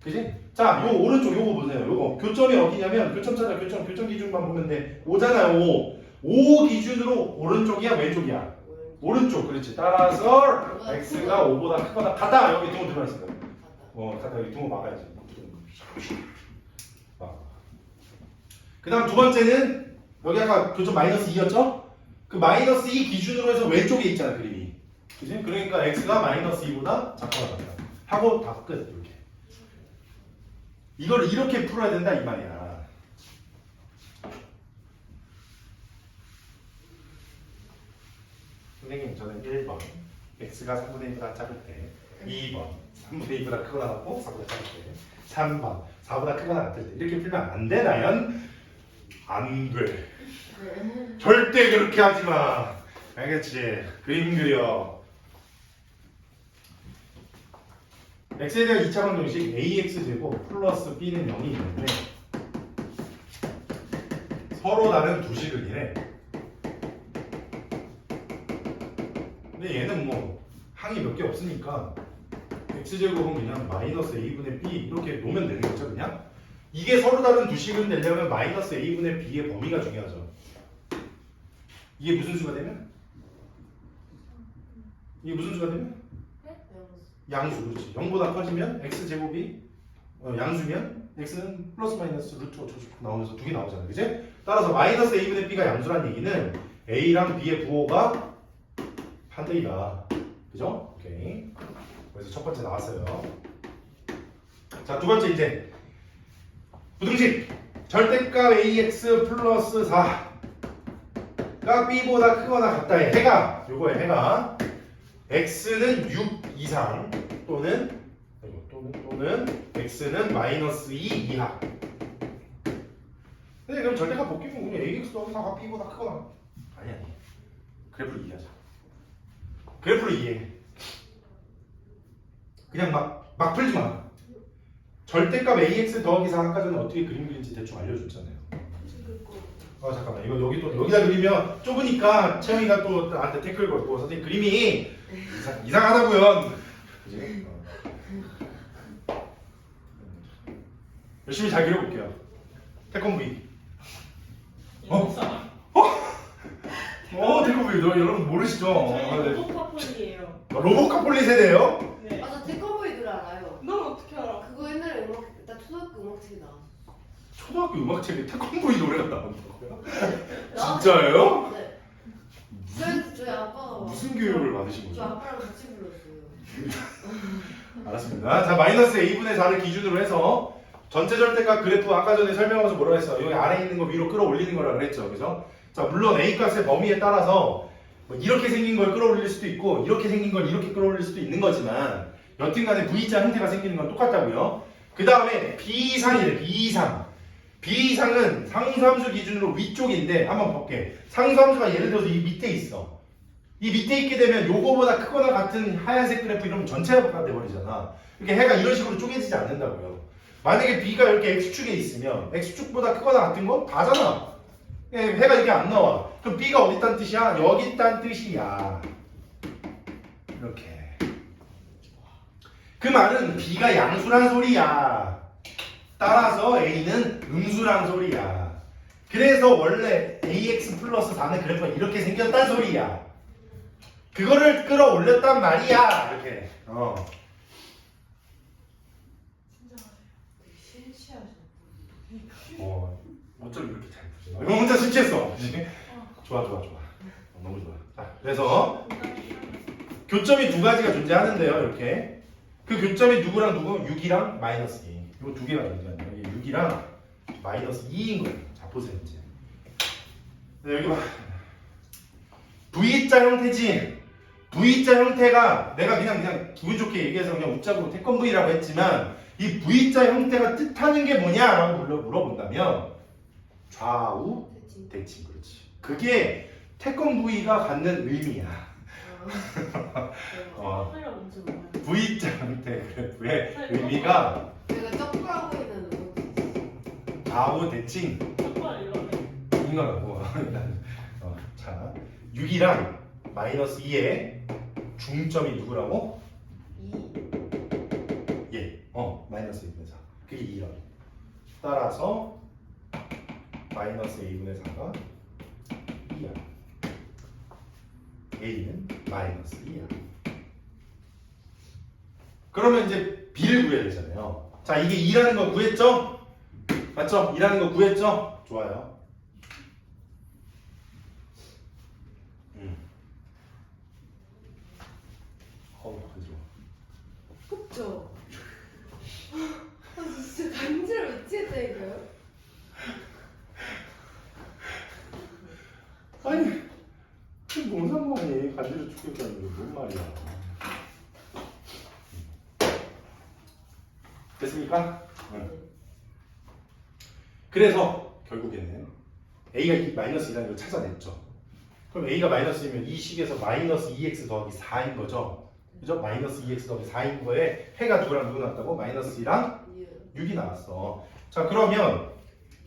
그지? 자, 요 오른쪽 요거 보세요. 요거 교점이 어디냐면 교점 찾아. 교점 기준만 보면 돼. 5잖아요. 5 기준으로 오른쪽이야 왼쪽이야? 오른쪽. 그렇지. 따라서 x가 5보다 크거나 같다. 여기 둥어 들어가 있어요. 갖다 여기 둥어 막아야지. 그 다음 두 번째는 여기 아까 교점 마이너스 2였죠? 그 마이너스 2 기준으로 해서 왼쪽에 있잖아 그림이. 그지? 그러니까 x가 마이너스 2보다 작거나 같다. 하고 다 끝. 이렇게. 이걸 이렇게 풀어야 된다 이 말이야. 선생님 저는 1번 x가 3분의 1보다 작을 때 2번 3분의 2보다 크거나 같고 4보다 작을 때 3번 4보다 크거나 같을 때 이렇게 풀면 안 돼, 나연? 안 돼. 절대 그렇게 하지 마. 알겠지? 그림 그려. x에 대한 2차 방정식 ax 제곱 플러스 b는 0이 있는데 서로 다른 두 식을이래. 근데 얘는 뭐 항이 몇 개 없으니까 x제곱은 그냥 마이너스 a분의 b 이렇게 놓으면 되는 거죠. 그냥 이게 서로 다른 두 식을 내려면 마이너스 a분의 b의 범위가 중요하죠. 이게 무슨 수가 되면? 이게 무슨 수가 되면? 양수. 그렇지. 0보다 커지면 x제곱이 양수면 x는 플러스 마이너스 루트 5초 나오면서 두 개 나오잖아. 그지? 따라서 마이너스 a분의 b가 양수란 얘기는 a랑 b의 부호가 반대이다. 그죠? 오케이. 그래서 첫 번째 나왔어요. 자, 두 번째 이제 부등식 절대값 ax 플러스 4가 b보다 크거나 같다의 해가 요거의 해가 x는 6 이상 또는 x는 마이너스 2 이하. 근데 그럼 절대값 벗기면 그냥 ax 더하기 4가 b보다 크거나 아니 그래프를 이해하자. 그래프를 이해해. 그냥 막 풀지 마. 절대값 ax 더하기 4 아까 전에 어떻게 그림 그리는지 대충 알려줬잖아요. 잠깐만 이거 여기다 그리면 좁으니까 채영이가 또 나한테 태클 걸고 선생님 그림이 이상하다고요. 그지? 열심히 잘 그려볼게요. 태권브이. 태권브이 너 여러분 모르시죠? 저희 로봇카폴이에요. 로봇카폴리 세대예요? 네. 저 태권브이 노래 알아요. 넌 어떻게 알아? 그거 옛날에 음악 나 초등학교 음악책에 나왔어. 초등학교 음악책에 태권브이 노래가 나온다고요? 진짜예요? 네. 저희 아빠가 무슨 교육을 받으신 저 거죠? 아빠랑 같이 불렀어요. 알았습니다. 자, 마이너스 a분의 4를 기준으로 해서 전체 절대값 그래프 아까 전에 설명하면서 뭐라 했어? 여기 아래에 있는 거 위로 끌어올리는 거라 그랬죠. 그래서 자, 물론 a 값의 범위에 따라서 뭐 이렇게 생긴 걸 끌어올릴 수도 있고 이렇게 생긴 걸 이렇게 끌어올릴 수도 있는 거지만 여튼간에 V자 형태가 생기는 건 똑같다고요. 그 다음에 B이상이래. B이상은 상수함수 기준으로 위쪽인데 한번 볼게. 상수함수가 예를 들어서 이 밑에 있어. 이 밑에 있게 되면 요거보다 크거나 같은 하얀색 그래프 이러면 전체가 돼버리잖아. 이렇게 해가 이런 식으로 쪼개지지 않는다고요. 만약에 B가 이렇게 X축에 있으면 X축보다 크거나 같은 건 다잖아. 해가 이게 안 나와. 그럼 B가 어디 있다는 뜻이야? 여기 있다는 뜻이야. 이렇게. 그 말은 B가 양수란 소리야. 따라서 A는 음수란 소리야. 그래서 원래 AX 플러스 4는 그래프가 이렇게 생겼단 소리야. 그거를 끌어올렸단 말이야. 이렇게. 되게 실치하셔. 어쩜 이렇게 잘 푸지? 이거 혼자 실체했어. 좋아. 너무 좋아. 자, 그래서 교점이 두 가지가 존재하는데요. 이렇게. 그 교점이 누구랑 누구? 6이랑 마이너스 2. 이거 두 개가 존재하네요. 이게 6이랑 마이너스 2인 거예요. 자, 보세요. 이제. 여기 봐. V자 형태지. V자 형태가 내가 그냥 기분 좋게 얘기해서 그냥 웃자고 태권 V라고 했지만 이 V자 형태가 뜻하는 게 뭐냐라고 물어본다면 좌우 대칭. 그렇지. 그게 태권 V가 갖는 의미야. V자 형태 그래프의 의미가 제가 점프하고 있는 음악. 좌우 대칭 정말 이러네. 인 거라고. 자, 6이랑 마이너스 2의 중점이 누구라고? 2. 마이너스 2분의 4. 그게 2라고. 따라서 마이너스 a분의 4가 2야. a는 마이너스 2야. 그러면 이제 b를 구해야 되잖아요. 자, 이게 2라는 거 구했죠? 맞죠? 2라는 거 구했죠? 좋아요. 간지러워. 그쵸? 진짜 간지러워 미치겠다니까요. 아니, 뭔 상관이 간지러 키우자는 게 뭔 말이야. 됐습니까? 응. 그래서 결국에는 A가 마이너스 2라는 걸 찾아냈죠. 그럼 A가 마이너스 2면 이 식에서 마이너스 2x 더하기 4인 거죠. 그죠? 마이너스 2x 더하기 4인 거에 해가 누구랑 누구 나왔다고? 마이너스 2랑 6이 나왔어. 자, 그러면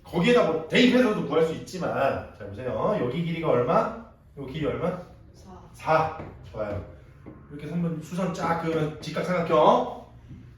거기에다 뭐 대입해서도 구할 수 있지만, 자 보세요. 여기 길이가 얼마? 여기 길이 얼마? 4. 좋아요. 이렇게 한번 수선 쫙 그으면 직각삼각형.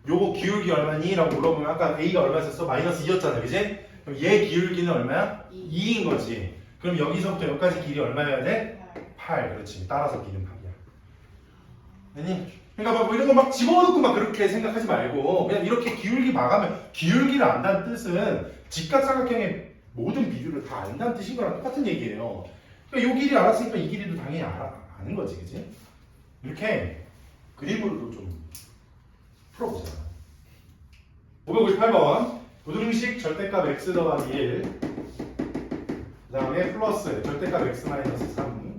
요거 기울기 얼마니? 라고 물어보면 아까 A가 얼마였어? 마이너스 2였잖아, 그지? 그럼 얘 기울기는 얼마야? 2인 거지. 그럼 여기서부터 여기까지 길이 얼마여야 돼? 8. 그렇지. 따라서 길은 8이야. 아니? 그러니까 뭐 이런 거 막 집어넣고 막 그렇게 생각하지 말고 그냥 이렇게 기울기 막으면 기울기를 안다는 뜻은 직각삼각형의 모든 비율을 다 안다는 뜻인 거랑 똑같은 얘기예요. 그러니까 이 길이 알았으니까 이 길이도 당연히 아는 거지, 그지? 이렇게 그림으로도 좀 풀어보자. 558번 부등식 절대값 x 더하기 1 그 다음에 플러스 절대값 x 마이너스 3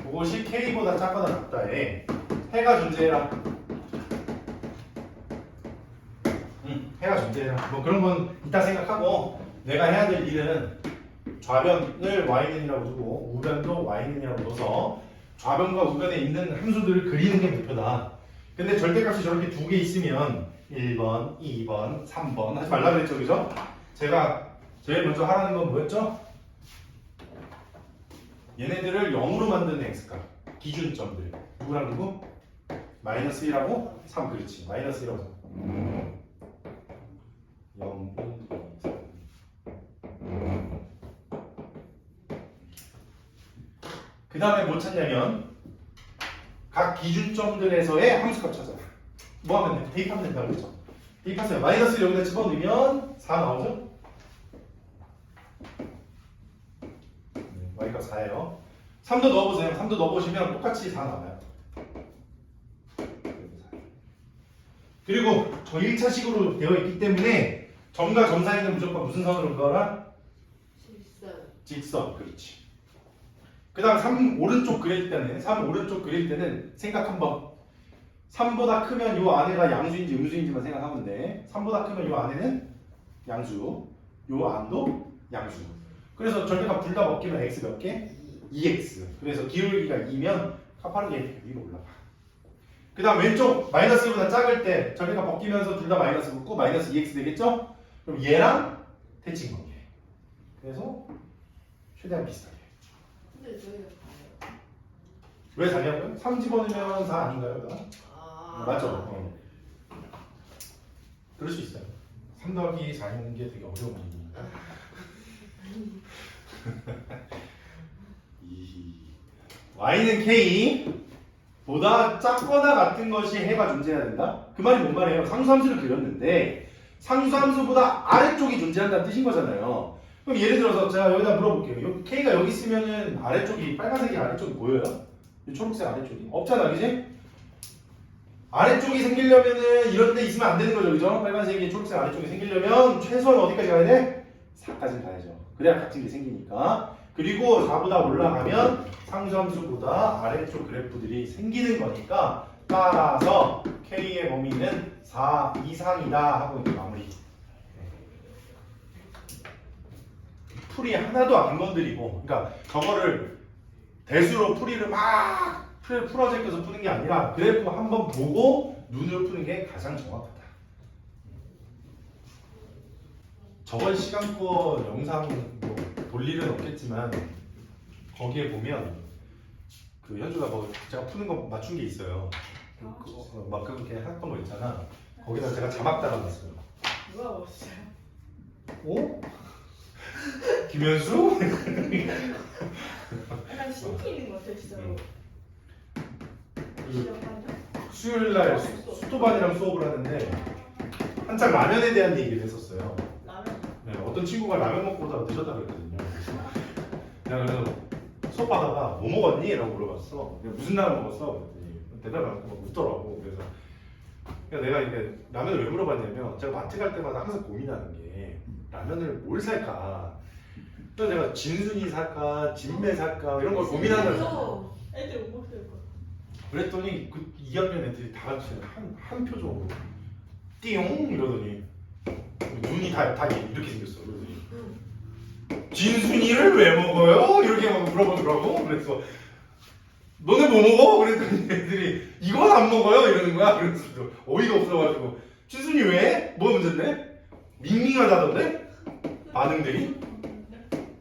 그것이 k보다 작거나 같다에 해가 존재해라. 해가 존재해라. 뭐 그런 건 이따 생각하고 내가 해야 될 일은 좌변을 y는이라고 두고 우변도 y는이라고 둬서 좌변과 우변에 있는 함수들을 그리는 게 목표다. 근데 절대값이 저렇게 두 개 있으면 1번, 2번, 3번 하지 말라 그랬죠, 그죠? 제가 제일 먼저 하라는 건 뭐였죠? 얘네들을 0으로 만드는 x값 기준점들 누구랑 누구? 마이너스 1하고 3 그렇지 마이너스 1하고 3 0, 1, 2, 3 그 다음에 뭐 찾냐면 각 기준점들에서의 함수값 찾아라. 뭐 하면 돼? 대입하면 된다고 그랬죠? 대입하세요. 마이너스 여기다 집어넣으면 4 나오죠? y값 4예요. 3도 넣어보세요. 3도 넣어보시면 똑같이 4 나와요. 그리고 저 1차식으로 되어 있기 때문에 점과 점 사이는 무조건 무슨 선으로 그어라? 직선. 그렇지. 그 다음 3 오른쪽 그릴 때는 3 오른쪽 그릴 때는 생각 한번 3보다 크면 요 안에가 양수인지 음수인지만 생각하면 돼. 3보다 크면 요 안에는 양수 요 안도 양수. 그래서 절대값 둘 다 먹기면 x 몇 개? 2x. 그래서 기울기가 2면 가파르게 위로 올라가. 그 다음 왼쪽 마이너스 1보다 작을 때 절대값 벗기면서 둘 다 마이너스 붙고 마이너스 2x 되겠죠? 그럼 얘랑 대칭 관계. 그래서 최대한 비슷하게. 근데 저희가 봐요. 왜 4냐고요? 3 집어넣으면 4 아닌가요? 맞죠? 그럴 수 있어요. 3 더하기 4인 게 되게 어려운 일입니다. y는 k보다 작거나 같은 것이 해가 존재해야 된다? 그 말이 뭔 말이에요? 상수함수를 그렸는데 상수함수보다 아래쪽이 존재한다는 뜻인 거잖아요. 그럼 예를 들어서 제가 여기다 물어볼게요. k가 여기 있으면은 아래쪽이 빨간색이 아래쪽이 보여요? 이 초록색 아래쪽이? 없잖아, 그지? 아래쪽이 생기려면은 이런 데 있으면 안 되는 거죠, 그죠? 빨간색이 초록색 아래쪽이 생기려면 최소한 어디까지 가야 돼? 4까지 가야죠. 그래야 같은 게 생기니까. 그리고 4보다 올라가면 상수함수보다 아래쪽 그래프들이 생기는 거니까 따라서 K의 범위는 4 이상이다 하고 이제 마무리. 풀이 하나도 안 건드리고, 그러니까 저거를 대수로 풀이를 막 풀어제껴서 푸는 게 아니라 그래프 한번 보고 눈으로 푸는 게 가장 정확하다. 저번 시간거 영상 뭐 볼 일은 없겠지만 거기에 보면 그 현주가 뭐 제가 푸는 거 맞춘 게 있어요. 막 그렇게 했던 거 있잖아. 거기다 제가 자막 달아놨어요. 누가 먹었어요? 오? 김현수? 약간 신기 있는 것 같아요, 진짜로. 수요일날 수토반이랑 수업을 하는데 한창 라면에 대한 얘기를 했었어요. 라면. 네, 어떤 친구가 라면 먹고 오다가 늦었다 그랬거든요. 내가 그래서 수업하다가 뭐 먹었니? 라고 물어봤어. 내가 무슨 라면 먹었어? 그랬더니 대답을 안 하고 웃더라고. 그래서 내가 이게 라면을 왜 물어봤냐면 제가 마트 갈 때마다 항상 고민하는 게 라면을 뭘 살까? 그래서 내가 진순이 살까? 진매 살까? 이런 걸 고민하는 애들 못 먹을 거. 그랬더니 그 2학년 애들이 다 같이 한 표정으로 띠용 이러더니 눈이 다 이렇게 생겼어. 그러더니 진순이를 왜 먹어요? 이렇게 막 물어보더라고. 그래서 너네 뭐 먹어? 그랬더니 애들이 이건 안 먹어요 이러는 거야. 그래서 어이가 없어가지고 진순이 왜? 뭐 문제인데? 밍밍하다던데? 반응들이?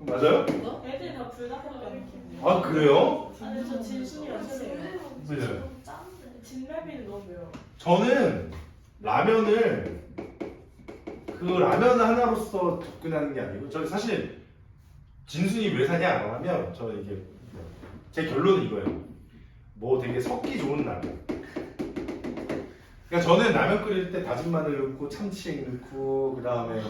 맞아요? 뭐? 애들이 다 불닭밖에 안 먹거든요. 아 그래요? 아니 저 진순이랑 친해요. 맞아요. 진라면이 너무 매워. 저는 라면을 그 라면 하나로서 접근하는 게 아니고 저는 사실 진순이 왜 사냐 하면 저 이게 제 결론은 이거예요. 뭐 되게 섞기 좋은 라면. 그러니까 저는 라면 끓일 때 다진 마늘 넣고 참치액 넣고 그 다음에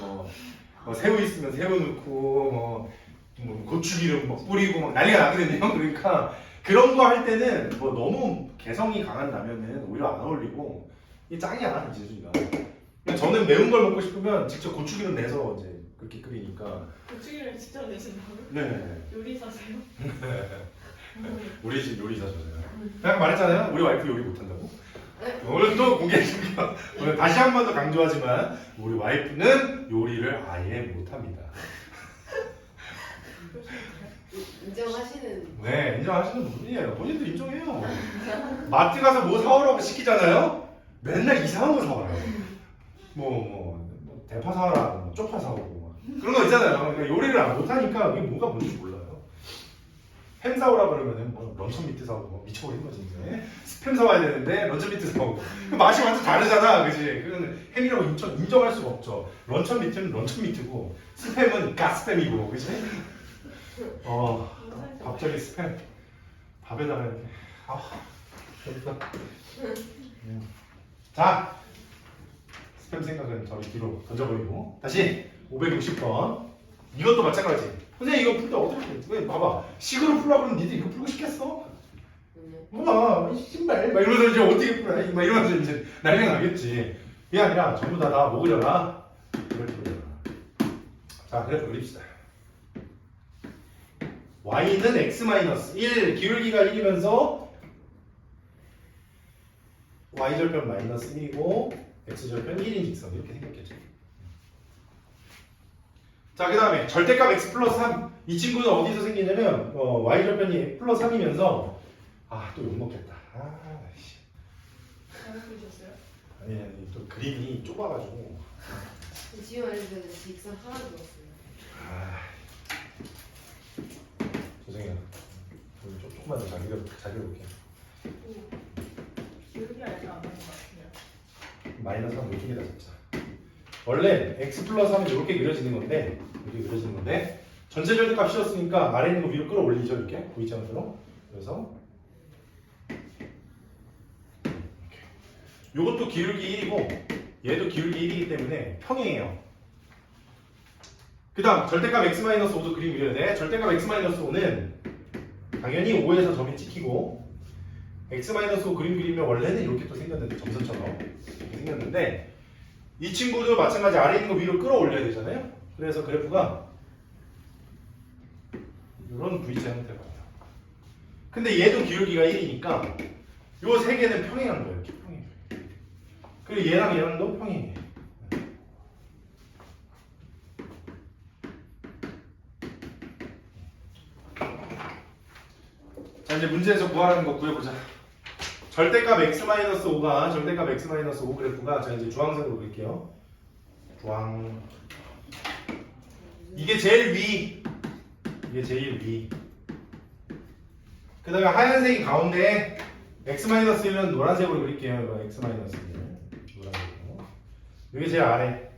뭐 새우 있으면 새우 넣고 뭐 고추기름 막 뿌리고 막 난리가 나거든요. 그러니까 그런 거 할 때는 뭐 너무 개성이 강한 라면은 오히려 안 어울리고 이게 짱이야 진순이가. 그러니까 저는 매운 걸 먹고 싶으면 직접 고추기름 내서 이제 그렇게 끓이니까. 고추기름 직접 내신다고요? 네. 요리사세요? 우리 집 요리사잖아요. 그냥 말했잖아요. 우리 와이프 요리 못한다고. 네. 오늘 또 공개해줄게요. 오늘 다시 한 번 더 강조하지만 우리 와이프는 요리를 아예 못합니다. 인정하시는. 네, 인정하시는 분이에요. 본인도 인정해요. 마트 가서 뭐 사오라고 시키잖아요. 맨날 이상한 거 사와요. 뭐 대파 사와라, 뭐 쪽파 사오고 막. 그런 거 있잖아요. 그러니까 요리를 못하니까 이게 뭐가 뭔지 몰라요. 햄 사오라 그러면은 뭐 런천 미트 사오고 미쳐버리는 거지 이제. 스팸 사와야 되는데 런천 미트 사오고. 그 맛이 완전 다르잖아, 그지? 그건 햄이라고 인정할 수가 없죠. 런천 미트는 런천 미트고 스팸은 가스팸이고, 그지? 갑자기 스팸 밥에다가 이렇게 좋다. 자, 스팸 생각은 저리 뒤로 던져버리고 다시 560번. 이것도 마찬가지. 선생님 이거 풀 때 어떻게 해? 왜 봐봐 식으로 풀라고 그러면 니들 이거 풀고 싶겠어? 뭐야 신발 막 이러면서 이제 어떻게 풀어? 막 이러면서 이제 난리가 나겠지. 그게 아니라 전부 다 먹으려나? 그래프 그려라. 자, 그래프 그립시다. y는 x-1 기울기가 1이면서 y절편 마이너스 1이고 x절편 1인 직선 이렇게 생겼겠죠. 자, 그 다음에 절대값 x 플러스 3. 이 친구는 어디서 생기냐면 y절편이 플러스 3이면서 또 욕먹겠다. 씨. 잘 그리셨어요? 아니 또 그림이 좁아가지고 지금 알려드린 직선 하나 들었어요. 죄송해요. 조금만 더 잘 그려볼게. 기울기가 약간 안 나는 것 같아요. 마이너스 3 이쪽에다 잡자. 원래 x 플러스 3은 이렇게 그려지는 건데 전체 절대값 씌웠으니까 아래 있는 거 위로 끌어올리죠. 이렇게 V자형으로. 그래서 이것도 기울기 1이고 얘도 기울기 1이기 때문에 평행해요. 그 다음 절대값 x-5도 그림 그려야 돼. 절대값 x-5는 당연히 5에서 점이 찍히고 x-5 그림 그리면 원래는 이렇게 또 생겼는데 점선처럼 이렇게 생겼는데 이 친구도 마찬가지 아래 있는 거 위로 끌어올려야 되잖아요. 그래서 그래프가 이런 V자 형태가 돼요. 근데 얘도 기울기가 1이니까 요 세 개는 평행한 거예요. 이렇게 평행. 그리고 얘랑 얘랑도 평행해. 자, 이제 문제에서 구하라는 거 구해보자. 절대값 x-5가 절대값 x-5 그래프가 자 이제 주황색으로 그릴게요. 주황. 이게 제일 위. 이게 제일 위. 그 다음에 하얀색이 가운데 x-1은 노란색으로 그릴게요. 이거 x-1 노란색으로. 이게 제일 아래.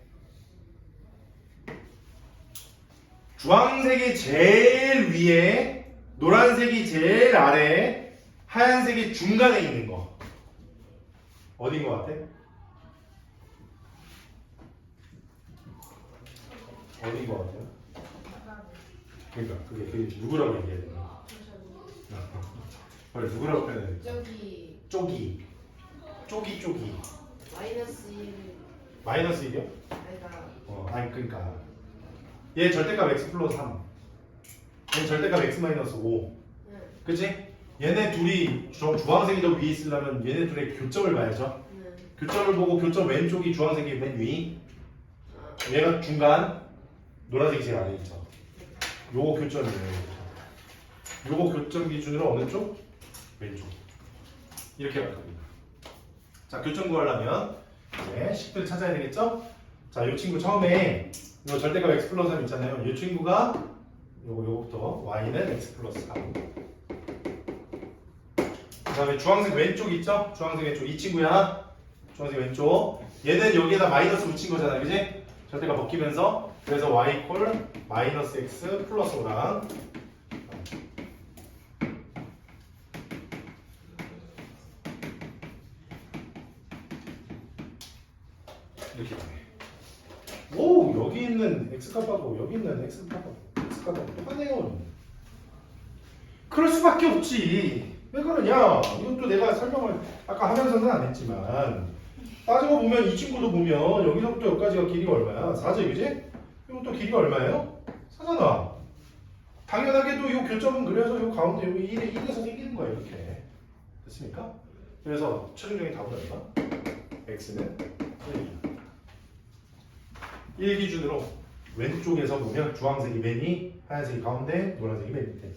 주황색이 제일 위에, 노란색이 제일 아래, 하얀색이 중간에 있는 거. 어디인 것 같아? 어디인 것 같아요? 그러니까 그게 누구라고 얘기해야 되나? 그걸 누구라고 표현해야 되나? 저기 쪼기. 마이너스 1. 마이너스 1이요? 아이가 아니 그러니까 얘 절대값 x 플러스 3. 얘 절대값 x 마이너스 5. 응. 그치? 얘네 둘이 주황색이 더 위에 있으려면 얘네 둘의 교점을 봐야죠. 네. 교점을 보고 교점 왼쪽이 주황색이 맨 위, 아, 얘가 중간, 노란색이 제일 아래 있죠. 요거 교점이에요. 요거 교점 기준으로 어느 쪽? 왼쪽. 이렇게 갈 겁니다. 자, 교점 구하려면 이제 식들 찾아야 되겠죠? 자, 요 친구 처음에 요 절대값 x 플러스 3 있잖아요. 이 친구가 요거부터 y는 x 플러스 3. 그 다음에 주황색 왼쪽 있죠? 주황색 왼쪽 이 친구야. 주황색 왼쪽. 얘는 여기에다 마이너스 붙인 거잖아, 그지? 절대값 벗기면서 그래서 y 콜 마이너스 x 플러스 5랑 이렇게 되네. 오, 여기 있는 x값하고 여기 있는 x값하고 똑같네요. 그럴 수밖에 없지. 왜 그러냐? 이것도 내가 설명을 아까 하면서는 안 했지만 따지고 보면 이 친구도 보면 여기서부터 여기까지가 길이가 얼마야? 4죠, 그지? 이것도 길이가 얼마예요? 4잖아. 당연하게도 이 교점은 그래서 이 가운데 여기 1에서 생기는 거예요, 이렇게. 됐습니까? 그래서 최종적인 답은 얼마? x는 1 기준으로 왼쪽에서 보면 주황색이 맨 위, 하얀색이 가운데, 노란색이 맨 밑에.